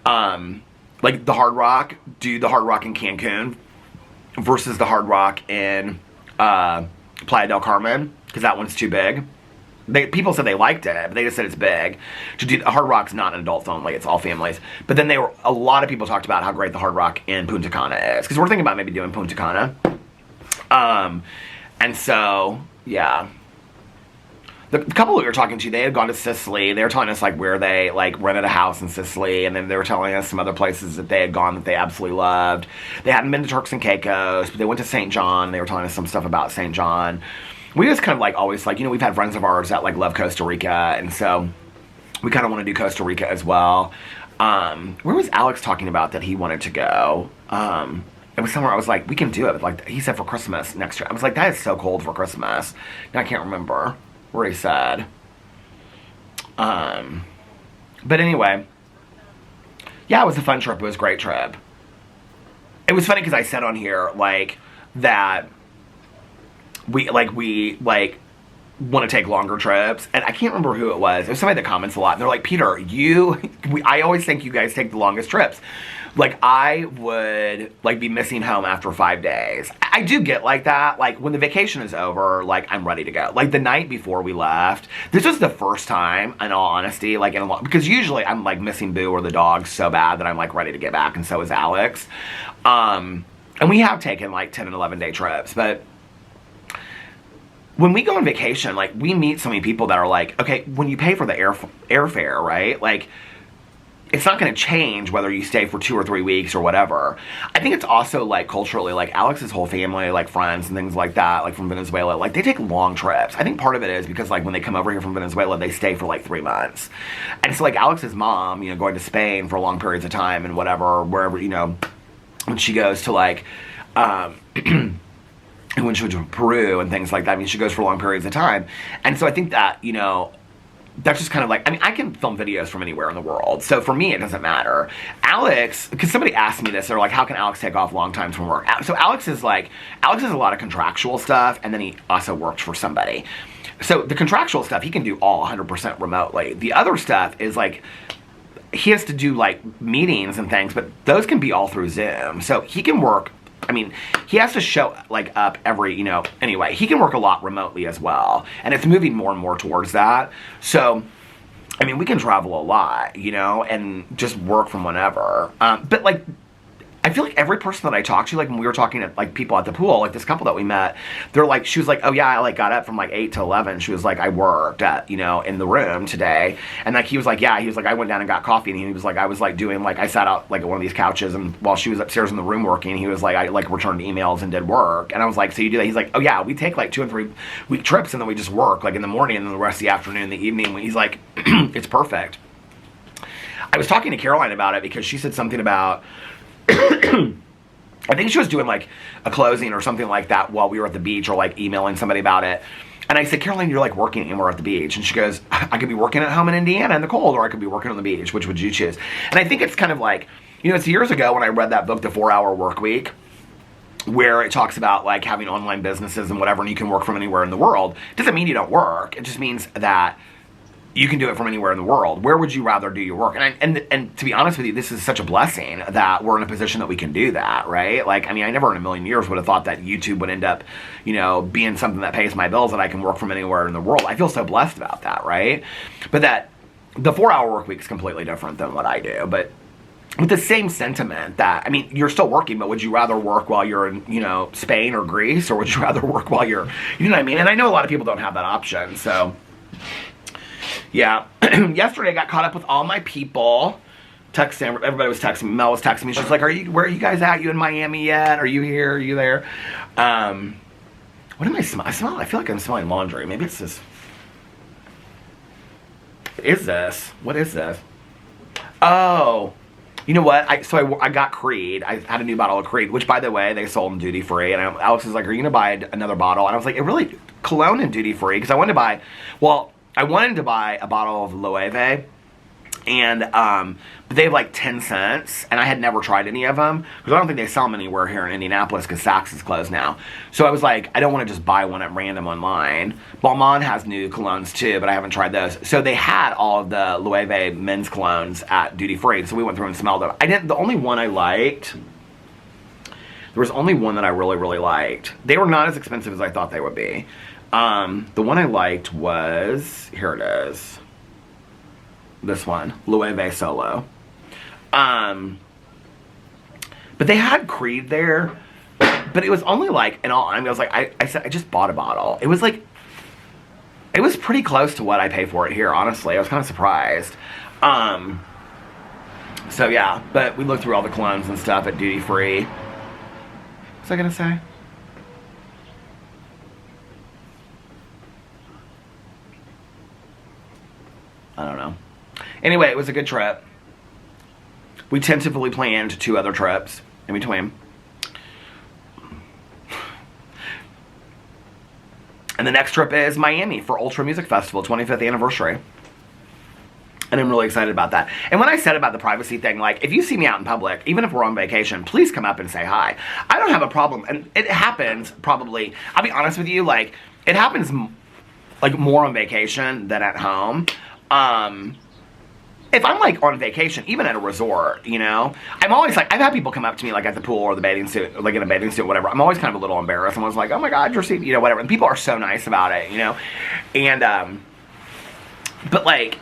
the Hard Rock, do the Hard Rock in Cancun versus the Hard Rock in Playa del Carmen, because that one's too big. People said they liked it, but they just said it's big. To do Hard Rock's not an adults only; it's all families. But then a lot of people talked about how great the Hard Rock in Punta Cana is, because we're thinking about maybe doing Punta Cana. And so yeah, the couple that we were talking to, they had gone to Sicily. They were telling us like where they like rented a house in Sicily, and then they were telling us some other places that they had gone that they absolutely loved. They hadn't been to Turks and Caicos, but they went to St. John. They were telling us some stuff about St. John. We just kind of like always like, you know, we've had friends of ours that like love Costa Rica, and so we kind of want to do Costa Rica as well. Where was Alex talking about that he wanted to go? It was somewhere I was like, we can do it. Like he said for Christmas next year. I was like, that is so cold for Christmas. Now I can't remember where he said. But anyway, yeah, it was a fun trip. It was a great trip. It was funny because I said on here like that. want to take longer trips, and I can't remember who it was. It was somebody that comments a lot, and they're like, Peter, I always think you guys take the longest trips. Like, I would, like, be missing home after 5 days. I do get like that. Like, when the vacation is over, like, I'm ready to go. Like, the night before we left, this was the first time, in all honesty, like, because usually I'm, like, missing Boo or the dog so bad that I'm, like, ready to get back, and so is Alex. And we have taken, like, 10 and 11-day trips, but when we go on vacation, like, we meet so many people that are like, okay, when you pay for the airfare, right? Like, it's not going to change whether you stay for 2 or 3 weeks or whatever. I think it's also, like, culturally, like, Alex's whole family, like, friends and things like that, like, from Venezuela, like, they take long trips. I think part of it is because, like, when they come over here from Venezuela, they stay for, like, 3 months. And so, like, Alex's mom, you know, going to Spain for long periods of time and whatever, wherever, you know, when she goes to, like, and when she went to Peru and things like that, I mean, she goes for long periods of time. And so I think that, you know, that's just kind of like, I mean, I can film videos from anywhere in the world. So for me, it doesn't matter. Alex, because somebody asked me this, they're like, how can Alex take off long times from work? So Alex has a lot of contractual stuff, and then he also worked for somebody. So the contractual stuff, he can do all 100% remotely. The other stuff is like, he has to do like meetings and things, but those can be all through Zoom. So he can work, I mean, he has to show, like, up every, you know, anyway, he can work a lot remotely as well, and it's moving more and more towards that. So, I mean, we can travel a lot, you know, and just work from whenever. But, like, I feel like every person that I talk to, like, when we were talking to, like, people at the pool, like, this couple that we met, they're like, she was like, oh, yeah, I, like, got up from, like, 8 to 11. She was like, I worked at, you know, in the room today. And, like, he was like, yeah, he was like, I went down and got coffee. And he was like, I was, like, doing, like, I sat out, like, at one of these couches. And while she was upstairs in the room working, he was like, I, like, returned emails and did work. And I was like, so you do that? He's like, oh, yeah, we take, like, 2 and 3 week trips. And then we just work, like, in the morning and then the rest of the afternoon and the evening. He's like, it's perfect. I was talking to Caroline about it because she said something about... I think she was doing, like, a closing or something like that while we were at the beach, or, like, emailing somebody about it. And I said, Caroline, you're, like, working and we're at the beach. And she goes, I could be working at home in Indiana in the cold, or I could be working on the beach. Which would you choose? And I think it's kind of like, you know, it's years ago when I read that book, The 4-Hour Work Week, where it talks about, like, having online businesses and whatever, and you can work from anywhere in the world. It doesn't mean you don't work. It just means that you can do it from anywhere in the world. Where would you rather do your work? And to be honest with you, this is such a blessing that we're in a position that we can do that, right? Like, I mean, I never in a million years would have thought that YouTube would end up, you know, being something that pays my bills, that I can work from anywhere in the world. I feel so blessed about that, right? But that the 4-hour work week is completely different than what I do. But with the same sentiment that, I mean, you're still working, but would you rather work while you're in, you know, Spain or Greece, or would you rather work while you're, you know what I mean? And I know a lot of people don't have that option, so... Yeah, yesterday I got caught up with all my people. Everybody was texting me. Mel was texting me. She's like, where are you guys at? You in Miami yet? Are you here? Are you there? What am I smelling? I feel like I'm smelling laundry. Maybe it's this. What is this? What is this? Oh, you know what? I got Creed. I had a new bottle of Creed, which, by the way, they sold in duty free. And Alex was like, are you going to buy another bottle? And I was like, it really, cologne in duty free. Because I wanted to buy a bottle of Loewe, and but they have like 10 cents, and I had never tried any of them, because I don't think they sell them anywhere here in Indianapolis, because Saks is closed now. So I was like, I don't want to just buy one at random online. Monn has new colognes too, but I haven't tried those. So they had all of the Loewe men's colognes at duty free, so we went through and smelled them. The only one I liked, there was only one that I really, really liked. They were not as expensive as I thought they would be. The one I liked was, here it is, this one, Loewe Solo. But they had Creed there, but it was only like, in all honesty, I was like, I said, I just bought a bottle. It was like, it was pretty close to what I pay for it here, honestly. I was kind of surprised. So yeah, but we looked through all the colognes and stuff at duty free. What was I gonna say? I don't know. Anyway, it was a good trip. We tentatively planned 2 other trips in between. And the next trip is Miami for Ultra Music Festival, 25th anniversary. And I'm really excited about that. And when I said about the privacy thing, like, if you see me out in public, even if we're on vacation, please come up and say hi. I don't have a problem. And it happens, probably, I'll be honest with you, like, it happens like more on vacation than at home. If I'm like on vacation, even at a resort, you know, I'm always like, I've had people come up to me like at the pool or the bathing suit, like in a bathing suit, whatever. I'm always kind of a little embarrassed. I'm always like, oh my God, your seat, you know, whatever. And people are so nice about it, you know. And, but like,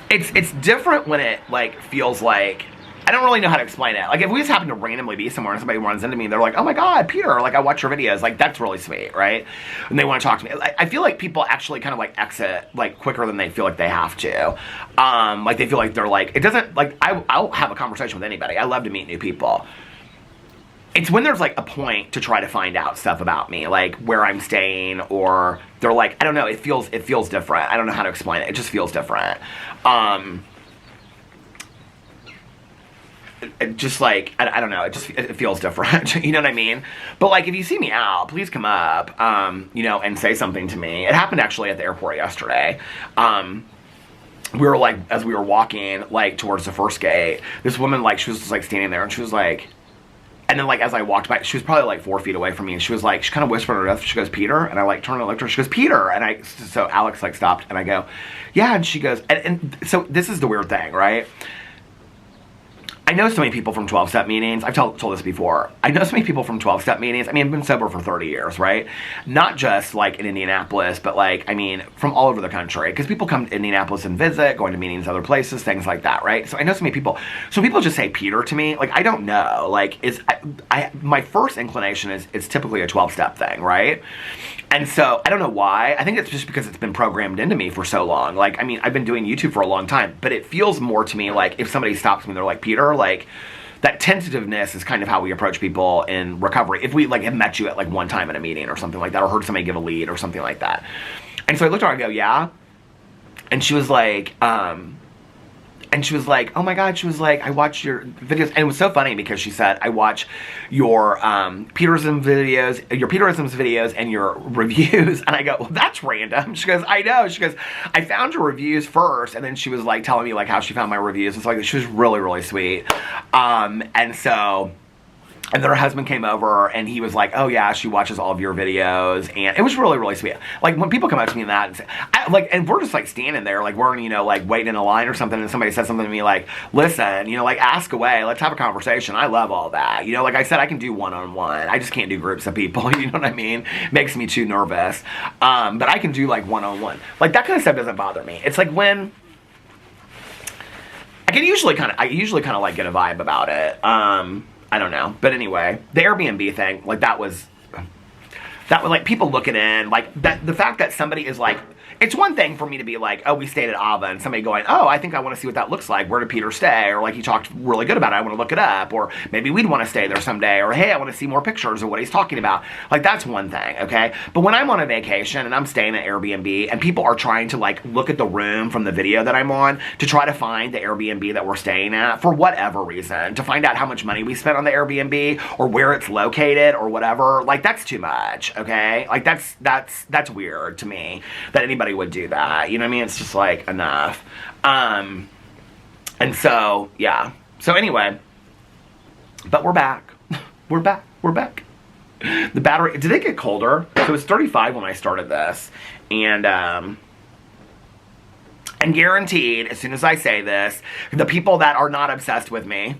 it's different when it like feels like, I don't really know how to explain it. Like if we just happen to randomly be somewhere and somebody runs into me and they're like, oh my God, Peter, like I watch your videos. Like that's really sweet, right? And they want to talk to me. I feel like people actually kind of like exit like quicker than they feel like they have to. Like they feel like they're like, it doesn't, like I'll have a conversation with anybody. I love to meet new people. It's when there's like a point to try to find out stuff about me, like where I'm staying, or they're like, I don't know, it feels different. I don't know how to explain it. It just feels different. Just like, I don't know, it feels different, you know what I mean? But like, if you see me out, please come up, you know, and say something to me. It happened actually at the airport yesterday. We were like, as we were walking, like, towards the first gate, this woman, like, she was just, like, standing there, and she was like, and then, like, as I walked by, she was probably, like, 4 feet away from me, and she was like, she kind of whispered under her breath, she goes, Peter? And I, like, turned and looked at her, she goes, Peter! And so Alex, like, stopped, and I go, yeah, and she goes, and so this is the weird thing, right? I know so many people from 12-step meetings. I've told this before. I know so many people from 12-step meetings. I mean, I've been sober for 30 years, right? Not just, like, in Indianapolis, but, like, I mean, from all over the country. Because people come to Indianapolis and visit, going to meetings other places, things like that, right? So I know so many people. So people just say Peter to me. Like, I don't know. Like, my first inclination is it's typically a 12-step thing, right? And so, I don't know why. I think it's just because it's been programmed into me for so long. Like, I mean, I've been doing YouTube for a long time, but it feels more to me like if somebody stops me, they're like, Peter, like, that tentativeness is kind of how we approach people in recovery. If we, like, have met you at, like, one time in a meeting or something like that, or heard somebody give a lead or something like that. And so I looked at her and I go, yeah? And she was like, oh my God, she was like, I watch your videos. And it was so funny because she said, I watch your Peterism videos, your Peterisms videos and your reviews. And I go, well, that's random. She goes, I know. She goes, I found your reviews first. And then she was like telling me like how she found my reviews. And so like, she was really, really sweet. And then her husband came over and he was like, oh yeah, she watches all of your videos. And it was really, really sweet. Like when people come up to me and that, and say, and we're just like standing there, like we're, you know, like waiting in a line or something. And somebody says something to me like, listen, you know, like ask away, let's have a conversation. I love all that. You know, like I said, I can do one-on-one. I just can't do groups of people. You know what I mean? Makes me too nervous. But I can do like one-on-one. Like that kind of stuff doesn't bother me. It's like when I usually kind of like get a vibe about it. I don't know. But anyway, the Airbnb thing, like that was like people looking in, like that, the fact that somebody is like, it's one thing for me to be like, oh, we stayed at Ava, and somebody going, oh, I think I want to see what that looks like. Where did Peter stay? Or like he talked really good about it, I want to look it up. Or maybe we'd want to stay there someday. Or hey, I want to see more pictures of what he's talking about. Like that's one thing, okay? But when I'm on a vacation and I'm staying at Airbnb and people are trying to like look at the room from the video that I'm on to try to find the Airbnb that we're staying at for whatever reason, to find out how much money we spent on the Airbnb or where it's located or whatever, like that's too much, okay? Like that's weird to me that anybody would do that. You know what I mean? It's just like enough. And so, yeah. So anyway, but we're back. We're back. The battery, did it get colder? So it was 35 when I started this. And guaranteed, as soon as I say this, the people that are not obsessed with me,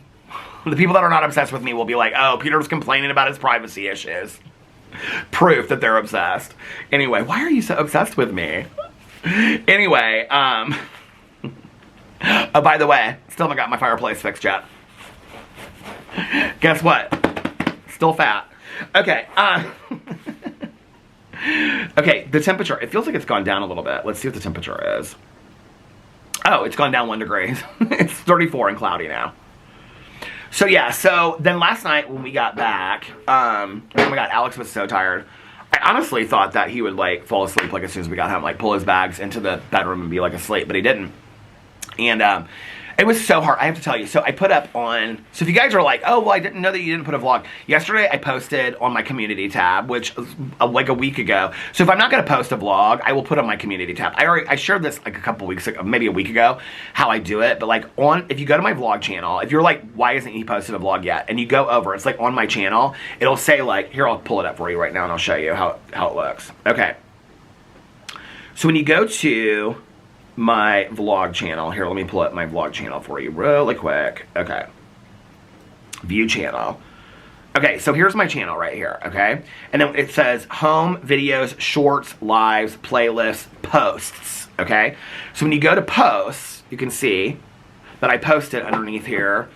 will be like, oh, Peter's complaining about his privacy issues. Proof that they're obsessed. Anyway, why are you so obsessed with me? Anyway, oh, by the way, still haven't got my fireplace fixed yet. Guess what? Still fat. Okay, okay, the temperature, it feels like it's gone down a little bit. Let's see what the temperature is. Oh, it's gone down 1 degree. It's 34 and cloudy now. So yeah, so then last night when we got back, oh my God, Alex was so tired. I honestly thought that he would like fall asleep like as soon as we got home, like pull his bags into the bedroom and be like asleep, but he didn't. And it was so hard, I have to tell you. So I put up on, so if you guys are like, oh, well, I didn't know that you didn't put a vlog. Yesterday I posted on my community tab, which was like a week ago. So if I'm not going to post a vlog, I will put on my community tab. I shared this like a couple weeks ago, maybe a week ago, how I do it. But like if you go to my vlog channel, if you're like, why isn't he posted a vlog yet? And you go over, it's like on my channel, it'll say like, here, I'll pull it up for you right now and I'll show you how it looks. Okay. So when you go to my vlog channel, here, let me pull up my vlog channel for you really quick. Okay. View channel. Okay, so here's my channel right here, okay? And then it says home, videos, shorts, lives, playlists, posts, okay? So when you go to posts, you can see that I posted underneath here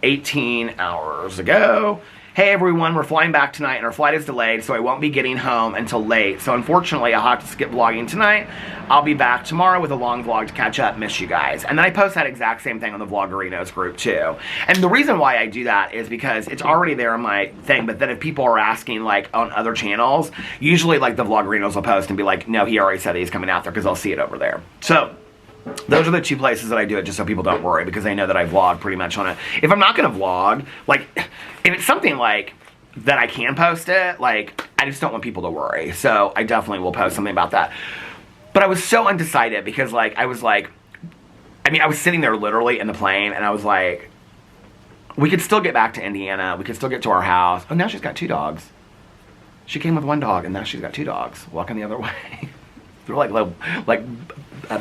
18 hours ago. Hey everyone, we're flying back tonight and our flight is delayed, so I won't be getting home until late. So unfortunately, I'll have to skip vlogging tonight. I'll be back tomorrow with a long vlog to catch up. Miss you guys. And then I post that exact same thing on the Vloggerinos group too. And the reason why I do that is because it's already there on my thing, but then if people are asking like on other channels, usually like the Vloggerinos will post and be like, no, he already said he's coming out there because I'll see it over there. So those are the two places that I do it just so people don't worry, because they know that I vlog pretty much on it. If I'm not going to vlog, like, if it's something like that I can post it, like, I just don't want people to worry. So I definitely will post something about that. But I was so undecided because, like, I was sitting there literally in the plane and I was like, we could still get back to Indiana. We could still get to our house. Oh, now she's got 2 dogs. She came with 1 dog and now she's got 2 dogs walking the other way. They're like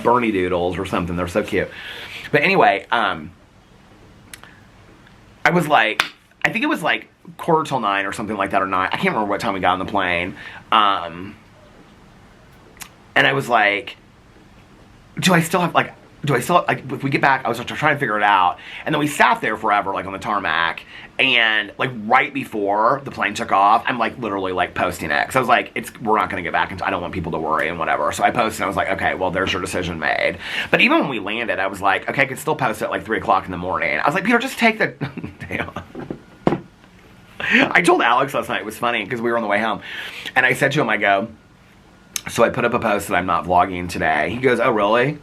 Bernie doodles or something. They're so cute. But anyway, I was like, I think it was like 9:15 or something like that, or 9. I can't remember what time we got on the plane. And I was like, do I still have, if we get back, I was trying to figure it out. And then we sat there forever, like on the tarmac. And like right before the plane took off, I'm like literally like posting it. Cause I was like, we're not going to get back until, I don't want people to worry and whatever. So I posted and I was like, okay, well, there's your decision made. But even when we landed, I was like, okay, I could still post it at like 3 o'clock in the morning. I was like, Peter, just take the, damn. I told Alex last night, it was funny because we were on the way home. And I said to him, I go, so I put up a post that I'm not vlogging today. He goes, oh, really?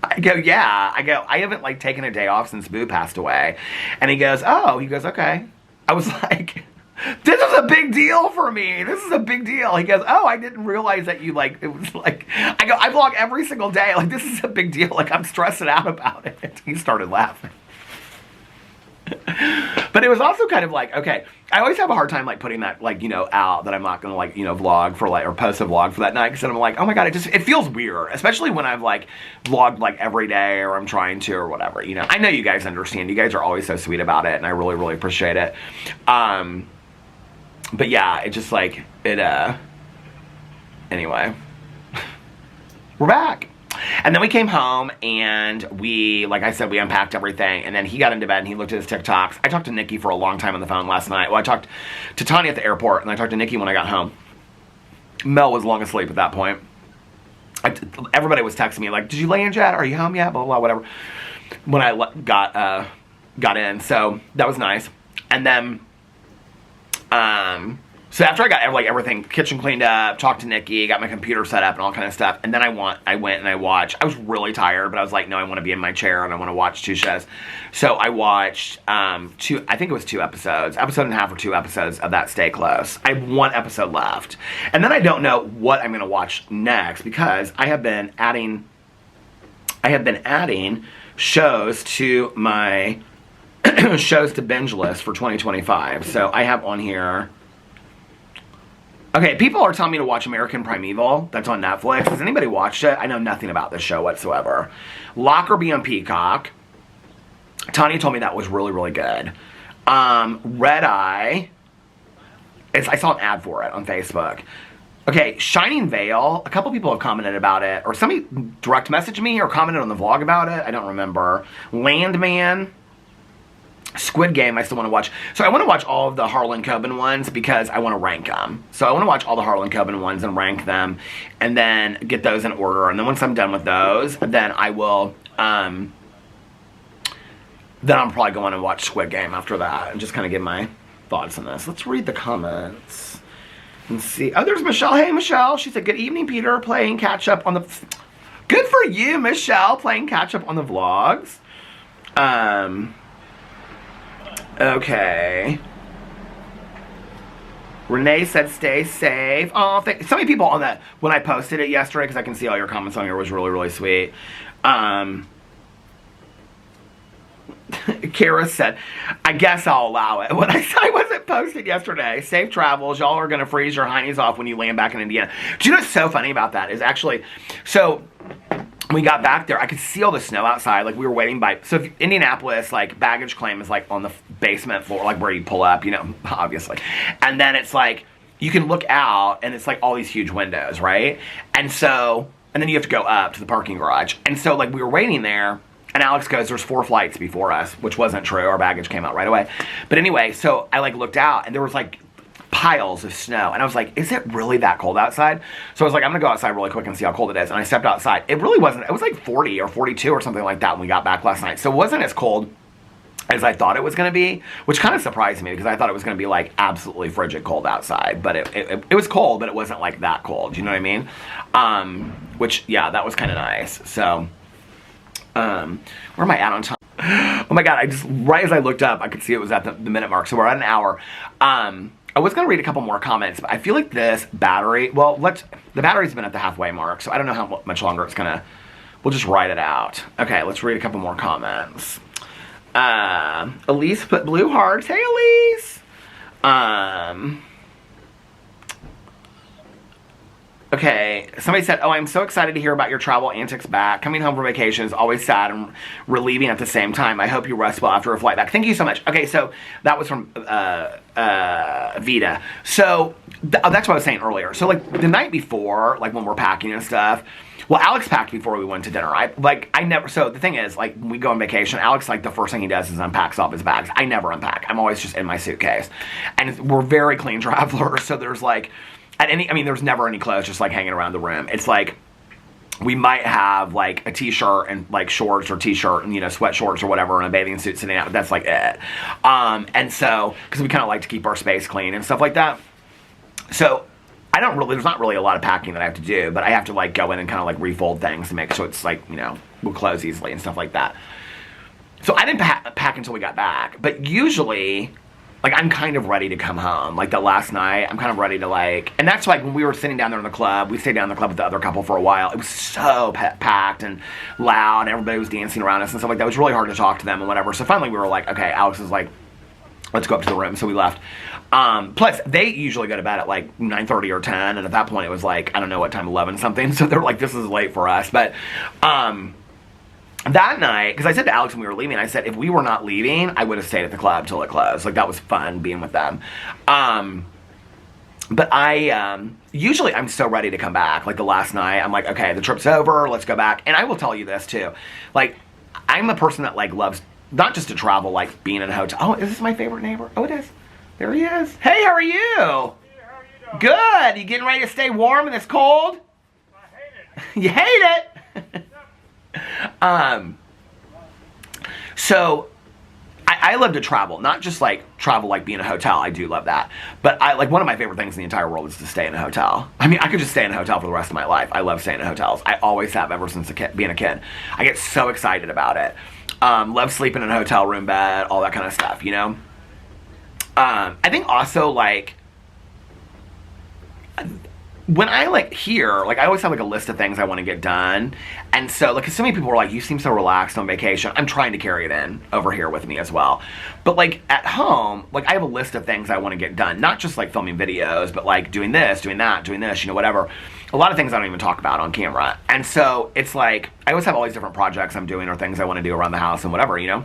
I go, yeah. I go, I haven't like taken a day off since Boo passed away. And he goes, oh, okay. I was like, this is a big deal for me. This is a big deal. He goes, oh, I didn't realize that you like, it was like, I go, I vlog every single day. Like, this is a big deal. Like, I'm stressing out about it. He started laughing. But it was also kind of like, okay, I always have a hard time like putting that like, you know, out that I'm not gonna like, you know, vlog for like, or post a vlog for that night, because then I'm like, oh my god, it feels weird, especially when I've like vlogged like every day, or I'm trying to, or whatever, you know. I know you guys understand. You guys are always so sweet about it, and I really, really appreciate it. But yeah, it just like, anyway, we're back. And then we came home and we, like I said, we unpacked everything, and then he got into bed and he looked at his TikToks. I talked to Nikki for a long time on the phone last night. Well, I talked to Tanya at the airport, and I talked to Nikki when I got home. Mel was long asleep at that point. Everybody was texting me like, did you land yet? Are you home yet? Blah, blah, whatever. When I got in. So that was nice. And then, so after I got like everything, kitchen cleaned up, talked to Nikki, got my computer set up and all kind of stuff, and then I went and I watched. I was really tired, but I was like, no, I want to be in my chair and I want to watch 2 shows. So I watched I think it was 2 episodes, episode and a half or 2 episodes of that Stay Close. I have 1 episode left, and then I don't know what I'm going to watch next, because I have been adding shows to my shows to binge list for 2025. So I have on here. Okay, people are telling me to watch American Primeval. That's on Netflix. Has anybody watched it? I know nothing about this show whatsoever. Lockerbie on Peacock. Tanya told me that was really, really good. Red Eye. I saw an ad for it on Facebook. Okay, Shining Vale. A couple people have commented about it. Or somebody direct messaged me or commented on the vlog about it. I don't remember. Landman. Squid Game, I still want to watch. So I want to watch all of the Harlan Coben ones because I want to rank them. So I want to watch all the Harlan Coben ones and rank them, and then get those in order. And then once I'm done with those, then I will, then I'm probably going to watch Squid Game after that and just kind of give my thoughts on this. Let's read the comments and see. Oh, there's Michelle. Hey, Michelle. She said, good evening, Peter. Playing catch up on the... Good for you, Michelle. Playing catch up on the vlogs. Okay. Renee said stay safe. Oh, so many people on that, when I posted it yesterday, because I can see all your comments on here, was really, really sweet. Kara said, I guess I'll allow it. What I wasn't posted yesterday. Safe travels. Y'all are going to freeze your heinies off when you land back in Indiana. Do you know what's so funny about that is actually, so we got back there, I could see all the snow outside, like we were waiting by, so if Indianapolis, like baggage claim is like on the basement floor, like where you pull up, you know, obviously. And then it's like, you can look out and it's like all these huge windows, right? And so, and then you have to go up to the parking garage. And so like we were waiting there and Alex goes, there's 4 flights before us, which wasn't true. Our baggage came out right away. But anyway, so I like looked out and there was like piles of snow. And I was like, is it really that cold outside? So I was like, I'm gonna go outside really quick and see how cold it is. And I stepped outside. It really wasn't, it was like 40 or 42 or something like that when we got back last night. So it wasn't as cold as I thought it was gonna be, which kind of surprised me because I thought it was gonna be like absolutely frigid cold outside. But it was cold, but it wasn't like that cold. You know what I mean? Which, yeah, that was kind of nice. So, where am I at on time? Oh my God, right as I looked up, I could see it was at the minute mark. So we're at an hour. I was gonna read a couple more comments, but I feel like this battery, well, the battery's been at the halfway mark, so I don't know how much longer it's gonna, we'll just write it out. Okay, let's read a couple more comments. Elise put blue hearts. Hey, Elise. Okay, somebody said, oh, I'm so excited to hear about your travel antics back. Coming home from vacation is always sad and relieving at the same time. I hope you rest well after a flight back. Thank you so much. Okay, so that was from Vita. So that's what I was saying earlier. So like the night before, like when we're packing and stuff, well, Alex packed before we went to dinner. So the thing is, like, when we go on vacation, Alex, like, the first thing he does is unpacks all his bags. I never unpack. I'm always just in my suitcase. And we're very clean travelers, so there's, like, there's never any clothes just, like, hanging around the room. It's, like, we might have, like, a t-shirt and, like, shorts or t-shirt and, you know, sweat shorts or whatever and a bathing suit sitting out. But that's, like, it. And so, because we kind of like to keep our space clean and stuff like that. So there's not really a lot of packing that I have to do, but I have to like go in and kind of like refold things to make sure it's like, you know, will close easily and stuff like that. So I didn't pack until we got back, but usually, like, I'm kind of ready to come home. Like that last night, I'm kind of ready to like, and that's like when we were sitting down there in the club, we stayed down in the club with the other couple for a while. It was so packed and loud and everybody was dancing around us and stuff like that. It was really hard to talk to them and whatever. So finally we were like, okay, Alex is like, let's go up to the room. So we left. Plus, they usually go to bed at like 9:30 or 10, and at that point it was like, I don't know what time, 11 something. So they're like, this is late for us. But that night, because I said to Alex when we were leaving, I said, if we were not leaving, I would have stayed at the club till it closed. Like, that was fun being with them. But usually I'm so ready to come back. Like the last night, I'm like, okay, the trip's over, let's go back. And I will tell you this too. Like, I'm a person that like loves not just to travel, like being in a hotel. Oh, is this my favorite neighbor? Oh, it is. There he is. Hey, how are you? Hey, how are you doing? Good. You getting ready to stay warm in this cold? I hate it. You hate it? So I love to travel, not just like travel like be in a hotel. I do love that. But I like one of my favorite things in the entire world is to stay in a hotel. I mean, I could just stay in a hotel for the rest of my life. I love staying in hotels. I always have ever since being a kid. I get so excited about it. Love sleeping in a hotel room bed, all that kind of stuff, you know? I think also, like, when I, like, here, like, I always have, like, a list of things I want to get done. And so, like, so many people are like, you seem so relaxed on vacation. I'm trying to carry it in over here with me as well. But, like, at home, like, I have a list of things I want to get done. Not just, like, filming videos, but, like, doing this, doing that, doing this, you know, whatever. A lot of things I don't even talk about on camera. And so, it's like, I always have all these different projects I'm doing or things I want to do around the house and whatever, you know?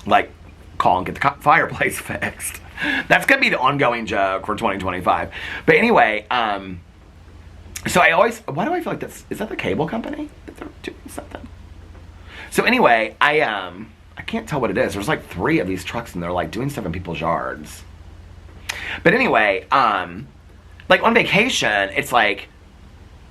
Like, call and get the fireplace fixed. That's going to be the ongoing joke for 2025. But anyway, so I always, why do I feel like this, is that the cable company that they're doing something? So anyway, I can't tell what it is. There's like 3 of these trucks and they're like doing stuff in people's yards. But anyway, like on vacation, it's like,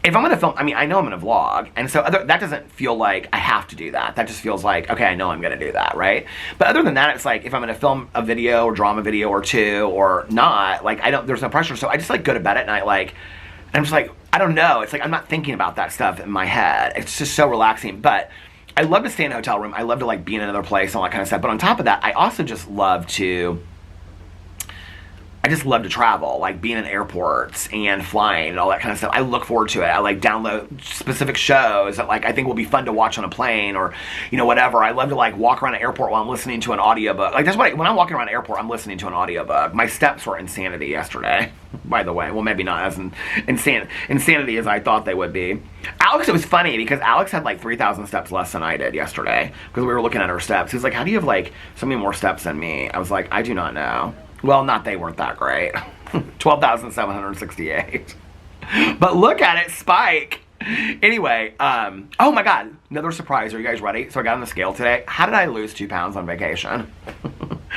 if I'm going to film, I mean, I know I'm going to vlog, and so that doesn't feel like I have to do that. That just feels like, okay, I know I'm going to do that, right? But other than that, it's like, if I'm going to film a video or drama video or 2 or not, like, there's no pressure. So I just like go to bed at night, like, and I'm just like, I don't know. It's like, I'm not thinking about that stuff in my head. It's just so relaxing. But I love to stay in a hotel room. I love to like be in another place and all that kind of stuff. But on top of that, I also just love to, I just love to travel, like being in airports and flying and all that kind of stuff. I look forward to it. I like download specific shows that like I think will be fun to watch on a plane or, you know, whatever. I love to like walk around an airport while I'm listening to an audiobook. Like that's what when I'm walking around an airport, I'm listening to an audiobook. My steps were insanity yesterday, by the way. Well, maybe not as insanity as I thought they would be. Alex, it was funny because Alex had like 3,000 steps less than I did yesterday because we were looking at her steps. He was like, how do you have like so many more steps than me? I was like, I do not know. Well, not they weren't that great. 12,768. But look at it, spike. Anyway, oh my God, another surprise. Are you guys ready? So I got on the scale today. How did I lose 2 pounds on vacation?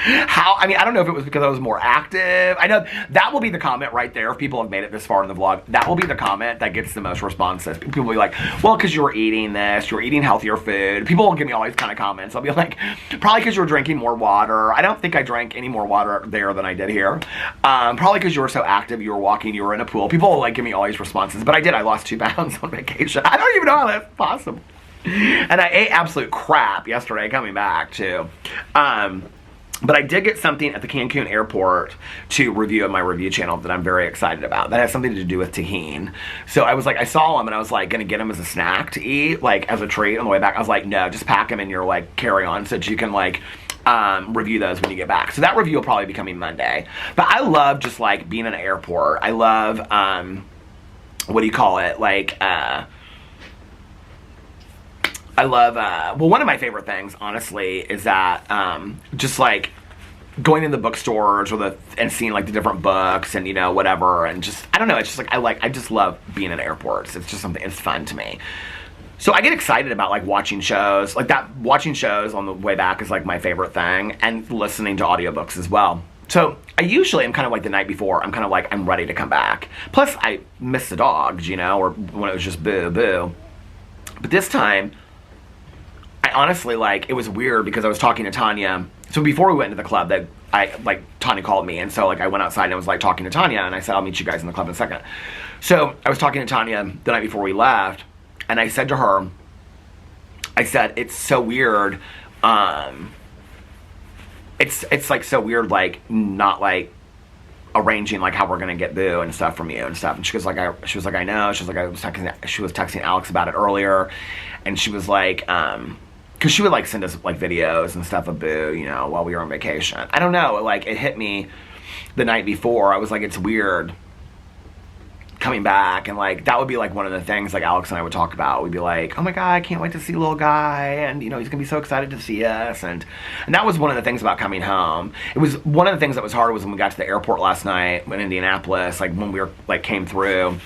How? I mean, I don't know if it was because I was more active. I know that will be the comment right there. If people have made it this far in the vlog, that will be the comment that gets the most responses. People will be like, well, because you were eating this, you were eating healthier food. People will give me all these kind of comments. I'll be like, probably because you were drinking more water. I don't think I drank any more water there than I did here. Probably because you were so active, you were walking, you were in a pool. People will like give me all these responses, but I did. I lost 2 pounds on vacation. I don't even know how that's possible. And I ate absolute crap yesterday coming back too. But I did get something at the Cancun airport to review on my review channel that I'm very excited about. That has something to do with tahini. So I was like, I saw him and I was like, gonna get him as a snack to eat, like as a treat on the way back. I was like, no, just pack him in your like carry-on so that you can like review those when you get back. So that review will probably be coming Monday. But I love just like being in an airport. I love, what do you call it? Like, I love, well, one of my favorite things, honestly, is that just like going in the bookstores or and seeing like the different books and, you know, whatever. And just, I don't know, it's just like, I just love being in airports. It's just something, it's fun to me. So I get excited about like watching shows like that. Watching shows on the way back is like my favorite thing, and listening to audiobooks as well. So I usually am kind of like the night before, I'm kind of like, I'm ready to come back. Plus I miss the dogs, you know, or when it was just boo, boo. But this time, I honestly, like, it was weird because I was talking to Tanya. So before we went into the club, Tanya called me. And so, like, I went outside and I was, like, talking to Tanya. And I said, I'll meet you guys in the club in a second. So I was talking to Tanya the night before we left. And I said to her, I said, it's so weird. It's like, so weird, like, not, like, arranging, like, how we're going to get Boo and stuff from you and stuff. And she was like, I know. She was like, she was texting Alex about it earlier. And she was like, because she would like send us like videos and stuff of Boo, you know, while we were on vacation. I don't know, like it hit me the night before. I was like, it's weird coming back, and like that would be like one of the things like Alex and I would talk about. We'd be like, oh my God, I can't wait to see little guy, and you know, he's gonna be so excited to see us. And that was one of the things about coming home. It was one of the things that was hard was when we got to the airport last night in Indianapolis, like when we were like came through.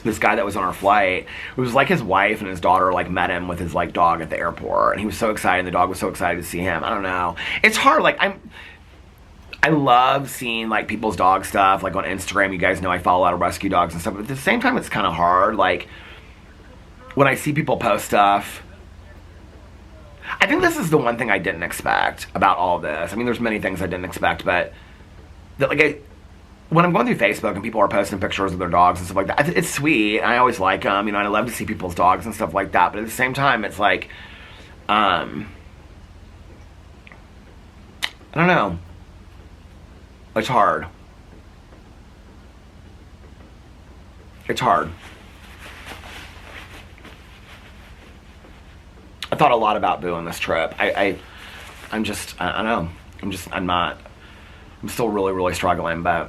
This guy that was on our flight, it was like his wife and his daughter like met him with his like dog at the airport, and he was so excited, and the dog was so excited to see him. I don't know, it's hard. Like I love seeing like people's dog stuff like on Instagram. You guys know I follow a lot of rescue dogs and stuff, but at the same time it's kind of hard. Like when I see people post stuff, I think this is the one thing I didn't expect about all of this. I mean, there's many things I didn't expect, but that like when I'm going through Facebook and people are posting pictures of their dogs and stuff like that, it's sweet. I always like them, you know, and I love to see people's dogs and stuff like that. But at the same time, it's like, I don't know. It's hard. It's hard. I thought a lot about Boo on this trip. I don't know. I'm still really, really struggling, but.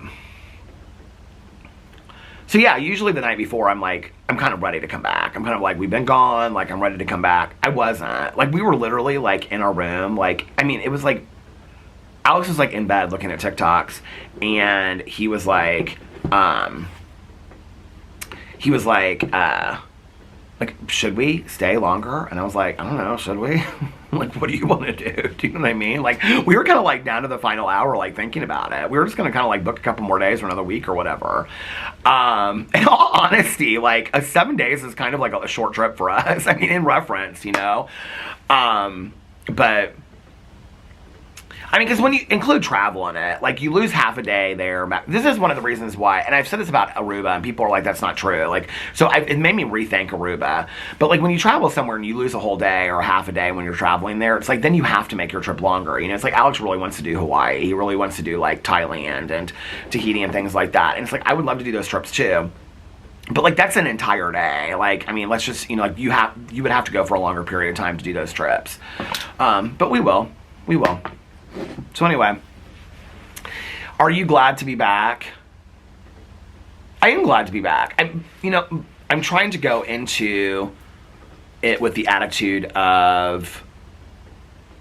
So yeah, usually the night before I'm kind of ready to come back. I'm kind of like, we've been gone, like I'm ready to come back. I wasn't. Like we were literally like in our room, like, I mean, it was like, Alex was like in bed looking at TikToks, and he was like, should we stay longer? And I was like, I don't know, should we? Like, what do you want to do? Do you know what I mean? Like, we were kind of like down to the final hour, like thinking about it. We were just going to kind of like book a couple more days or another week or whatever. In all honesty, like 7 days is kind of like a short trip for us. I mean, in reference, you know? But I mean, because when you include travel in it, like, you lose half a day there. This is one of the reasons why, and I've said this about Aruba, and people are like, that's not true. Like, so it made me rethink Aruba. But, like, when you travel somewhere and you lose a whole day or half a day when you're traveling there, it's like, then you have to make your trip longer. You know, it's like Alex really wants to do Hawaii. He really wants to do, like, Thailand and Tahiti and things like that. And it's like, I would love to do those trips, too. But, like, that's an entire day. Like, I mean, let's just, you know, like, you would have to go for a longer period of time to do those trips. But we will. We will. So anyway, are you glad to be back? I am glad to be back. I'm trying to go into it with the attitude of,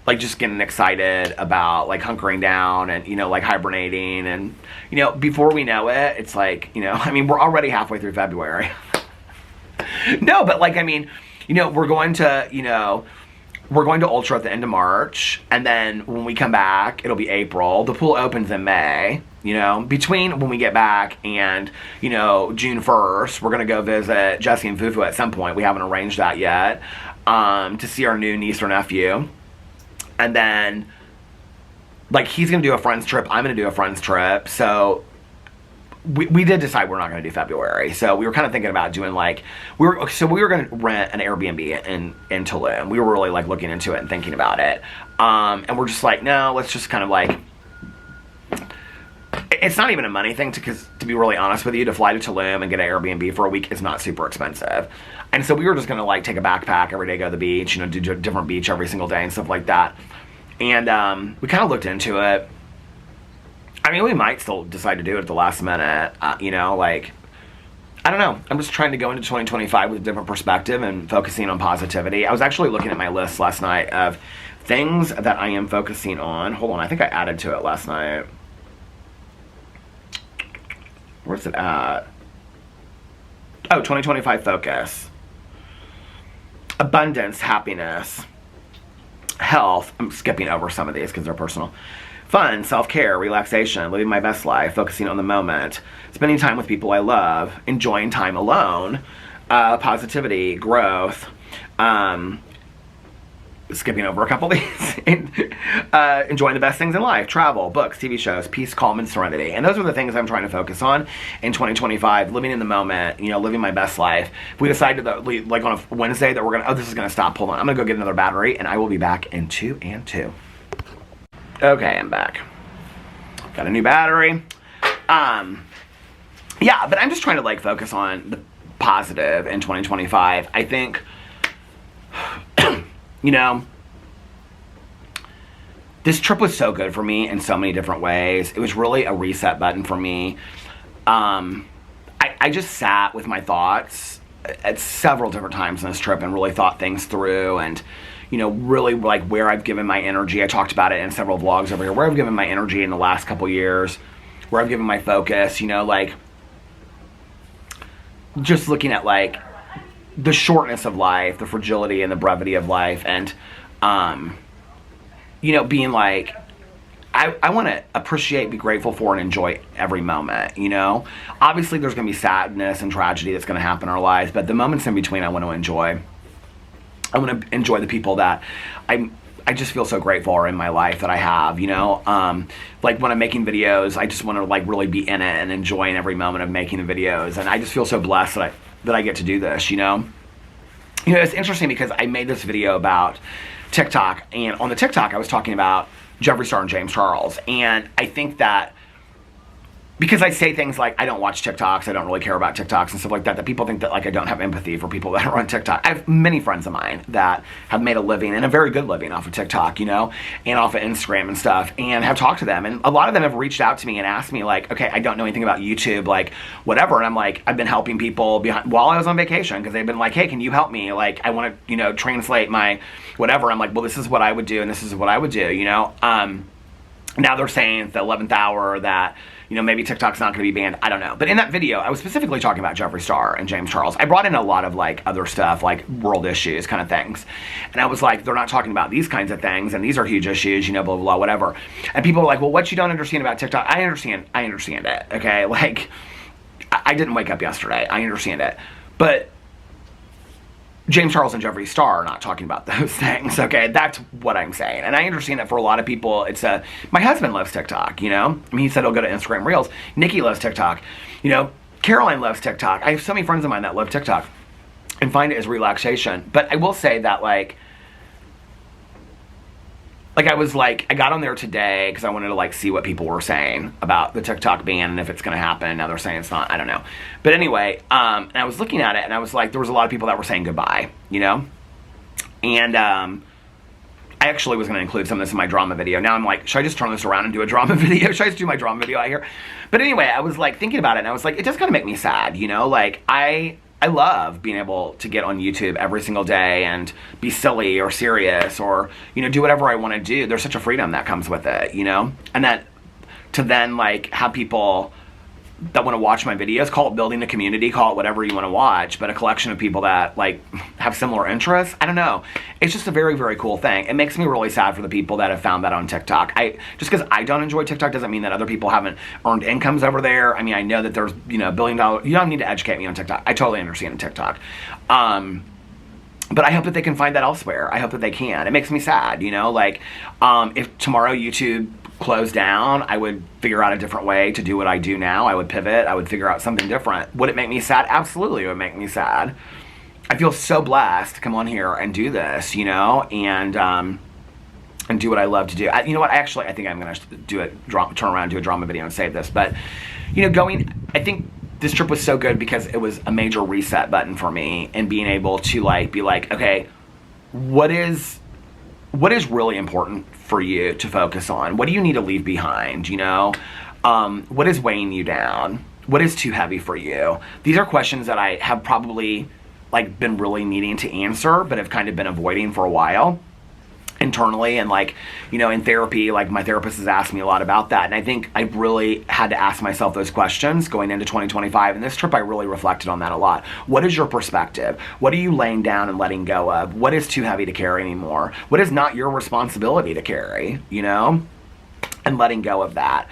like, just getting excited about, like, hunkering down and, you know, like, hibernating. And, you know, before we know it, it's like, you know, I mean, we're already halfway through February. No, but, like, I mean, you know, we're going to Ultra at the end of March, and then when we come back, it'll be April. The pool opens in May, you know. Between when we get back and, you know, June 1st, we're going to go visit Jesse and Fufu at some point. We haven't arranged that yet, to see our new niece or nephew. And then, like, he's going to do a friend's trip. I'm going to do a friend's trip. So we did decide we're not going to do February. So we were kind of thinking about doing, like, we were going to rent an Airbnb in Tulum. We were really, like, looking into it and thinking about it. And we're just like, no, let's just kind of, like, it's not even a money thing because, to be really honest with you, to fly to Tulum and get an Airbnb for a week is not super expensive. And so we were just going to, like, take a backpack every day, go to the beach, you know, do a different beach every single day and stuff like that. And we kind of looked into it. I mean, we might still decide to do it at the last minute, you know, like, I don't know. I'm just trying to go into 2025 with a different perspective and focusing on positivity. I was actually looking at my list last night of things that I am focusing on. Hold on, I think I added to it last night. Where's it at? Oh, 2025 focus. Abundance, happiness, health. I'm skipping over some of these because they're personal. Fun, self-care, relaxation, living my best life, focusing on the moment, spending time with people I love, enjoying time alone, positivity, growth, skipping over a couple of these, enjoying the best things in life, travel, books, TV shows, peace, calm, and serenity. And those are the things I'm trying to focus on in 2025, living in the moment, you know, living my best life. If we decide to, like, on a Wednesday that we're going to, oh, this is going to stop, hold on, I'm going to go get another battery, and I will be back in 2 and 2. Okay, I'm back. Got a new battery. Yeah, but I'm just trying to, like, focus on the positive in 2025. I think, you know, this trip was so good for me in so many different ways. It was really a reset button for me. I just sat with my thoughts at several different times on this trip and really thought things through and, you know, really, like, where I've given my energy. I talked about it in several vlogs over here, where I've given my energy in the last couple years, where I've given my focus, you know, like, just looking at, like, the shortness of life, the fragility and the brevity of life, and, you know, being like, I want to appreciate, be grateful for, and enjoy every moment, you know? Obviously, there's going to be sadness and tragedy that's going to happen in our lives, but the moments in between I want to enjoy. I want to enjoy the people that I just feel so grateful are in my life that I have, you know? Like, when I'm making videos, I just want to, like, really be in it and enjoying every moment of making the videos, and I just feel so blessed that I get to do this, you know? You know, it's interesting because I made this video about TikTok, and on the TikTok I was talking about Jeffree Star and James Charles, and I think that because I say things like, I don't watch TikToks, I don't really care about TikToks and stuff like that, that people think that, like, I don't have empathy for people that are on TikTok. I have many friends of mine that have made a living, and a very good living, off of TikTok, you know, and off of Instagram and stuff, and have talked to them, and a lot of them have reached out to me and asked me, like, okay, I don't know anything about YouTube, like, whatever, and I'm like, I've been helping people while I was on vacation, because they've been like, hey, can you help me, like, I want to, you know, translate my whatever. I'm like, well, this is what I would do, and this is what I would do, you know. Now they're saying at the 11th hour that, you know, maybe TikTok's not going to be banned. I don't know. But in that video, I was specifically talking about Jeffree Star and James Charles. I brought in a lot of, like, other stuff, like world issues kind of things. And I was like, they're not talking about these kinds of things, and these are huge issues, you know, blah, blah, blah, whatever. And people are like, well, what you don't understand about TikTok? I understand it, okay? Like, I didn't wake up yesterday. I understand it. But James Charles and Jeffree Star are not talking about those things, okay? That's what I'm saying. And I understand that for a lot of people, it's my husband loves TikTok, you know? I mean, he said he'll go to Instagram Reels. Nikki loves TikTok. You know, Caroline loves TikTok. I have so many friends of mine that love TikTok and find it as relaxation. But I will say that, like I got on there today because I wanted to, like, see what people were saying about the TikTok ban and if it's going to happen. Now they're saying it's not. I don't know. But anyway, and I was looking at it, and I was like, there was a lot of people that were saying goodbye, you know? And I actually was going to include some of this in my drama video. Now I'm like, should I just turn this around and do a drama video? Should I just do my drama video out here? But anyway, I was, like, thinking about it, and I was like, it does kind of make me sad, you know? Like, I love being able to get on YouTube every single day and be silly or serious or, you know, do whatever I want to do. There's such a freedom that comes with it, you know? And that to then, like, have people that want to watch my videos, call it building a community, call it whatever you want to watch, but a collection of people that, like, have similar interests. I don't know. It's just a very, very cool thing. It makes me really sad for the people that have found that on TikTok. Just because I don't enjoy TikTok doesn't mean that other people haven't earned incomes over there. I mean, I know that there's, you know, $1 billion. You don't need to educate me on TikTok. I totally understand TikTok. But I hope that they can find that elsewhere. I hope that they can. It makes me sad, you know? Like, if tomorrow YouTube closed down, I would figure out a different way to do what I do now. I would pivot. I would figure out something different. Would it make me sad? Absolutely, it would make me sad. I feel so blessed to come on here and do this, you know, and do what I love to do. You know what? I think I'm going to do it. Turn around, do a drama video, and save this. But, you know, I think this trip was so good because it was a major reset button for me, and being able to, like, be like, okay, what is really important for you to focus on? What do you need to leave behind, you know? What is weighing you down? What is too heavy for you? These are questions that I have probably, like, been really needing to answer, but have kind of been avoiding for a while internally. And, like, you know, in therapy, like, my therapist has asked me a lot about that, and I think I really had to ask myself those questions going into 2025. And this trip, I really reflected on that a lot. What is your perspective? What are you laying down and letting go of? What is too heavy to carry anymore? What is not your responsibility to carry, you know? And letting go of that.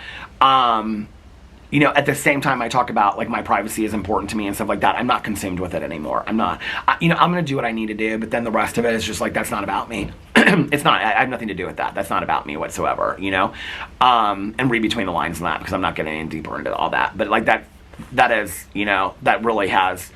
You know, at the same time, I talk about, like, my privacy is important to me and stuff like that. I'm not consumed with it anymore. I'm not. You know, I'm going to do what I need to do, but then the rest of it is just, like, that's not about me. It's not. I have nothing to do with that. That's not about me whatsoever, you know? And read between the lines on that, because I'm not getting any deeper into all that. But, like, that is, you know, that really has...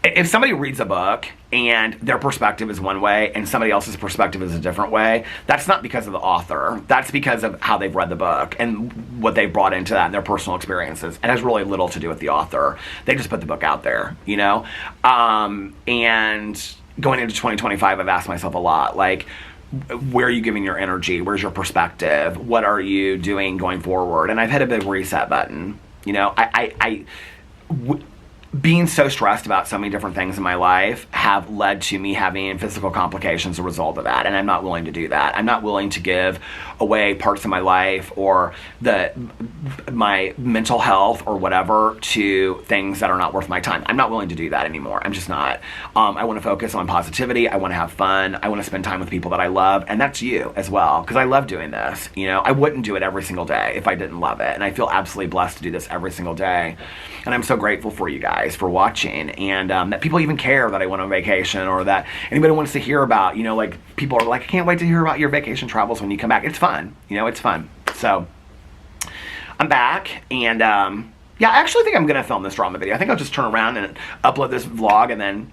If somebody reads a book and their perspective is one way and somebody else's perspective is a different way, that's not because of the author. That's because of how they've read the book and what they brought into that and their personal experiences. It has really little to do with the author. They just put the book out there, you know? And going into 2025, I've asked myself a lot, like, where are you giving your energy? Where's your perspective? What are you doing going forward? And I've hit a big reset button. You know, being so stressed about so many different things in my life have led to me having physical complications as a result of that, and I'm not willing to do that. I'm not willing to give away parts of my life or my mental health or whatever to things that are not worth my time. I'm not willing to do that anymore. I'm just not. I want to focus on positivity. I want to have fun. I want to spend time with people that I love, and that's you as well, because I love doing this. You know, I wouldn't do it every single day if I didn't love it, and I feel absolutely blessed to do this every single day, and I'm so grateful for you guys for watching, and that people even care that I went on vacation, or that anybody wants to hear about, you know, like, people are like, I can't wait to hear about your vacation travels when you come back. It's fun, you know, it's fun. So I'm back, and yeah, I actually think I'm gonna film this drama video. I think I'll just turn around and upload this vlog and then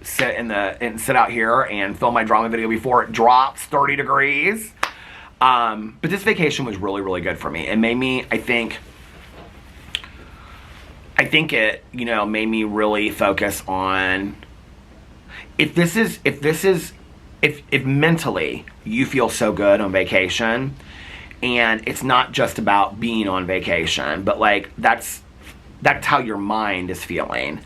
sit out here and film my drama video before it drops 30 degrees. But this vacation was really, really good for me. It made me, I think it, you know, made me really focus on if mentally you feel so good on vacation, and it's not just about being on vacation, but, like, that's how your mind is feeling.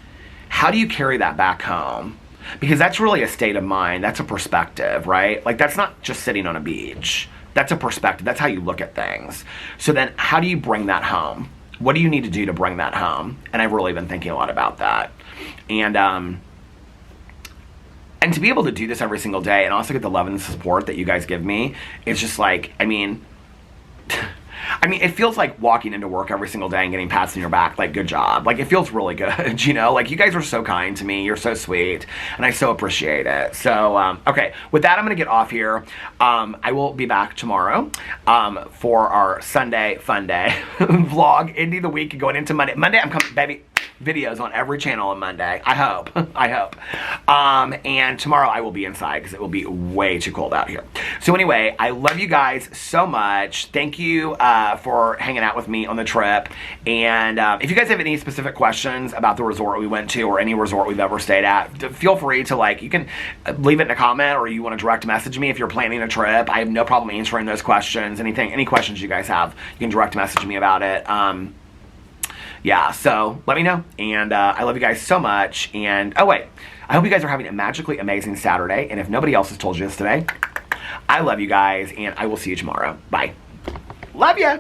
How do you carry that back home? Because that's really a state of mind. That's a perspective, right? Like, that's not just sitting on a beach. That's a perspective. That's how you look at things. So then how do you bring that home? What do you need to do to bring that home? And I've really been thinking a lot about that. And to be able to do this every single day and also get the love and support that you guys give me, it's just like, I mean, I mean, it feels like walking into work every single day and getting pats on your back, like, good job. Like, it feels really good, you know? Like, you guys are so kind to me. You're so sweet, and I so appreciate it. So, okay, with that, I'm going to get off here. I will be back tomorrow for our Sunday Fun Day vlog, ending the week and going into Monday. Monday, I'm coming, baby. Videos on every channel on Monday. I hope. I hope. And tomorrow I will be inside because it will be way too cold out here. So anyway, I love you guys so much. Thank you for hanging out with me on the trip. And if you guys have any specific questions about the resort we went to or any resort we've ever stayed at, feel free to, like, you can leave it in a comment, or you want to direct message me if you're planning a trip. I have no problem answering those questions. Any questions you guys have, you can direct message me about it. Yeah, so let me know. And I love you guys so much. And, oh wait, I hope you guys are having a magically amazing Saturday. And if nobody else has told you this today, I love you guys, and I will see you tomorrow. Bye. Love ya.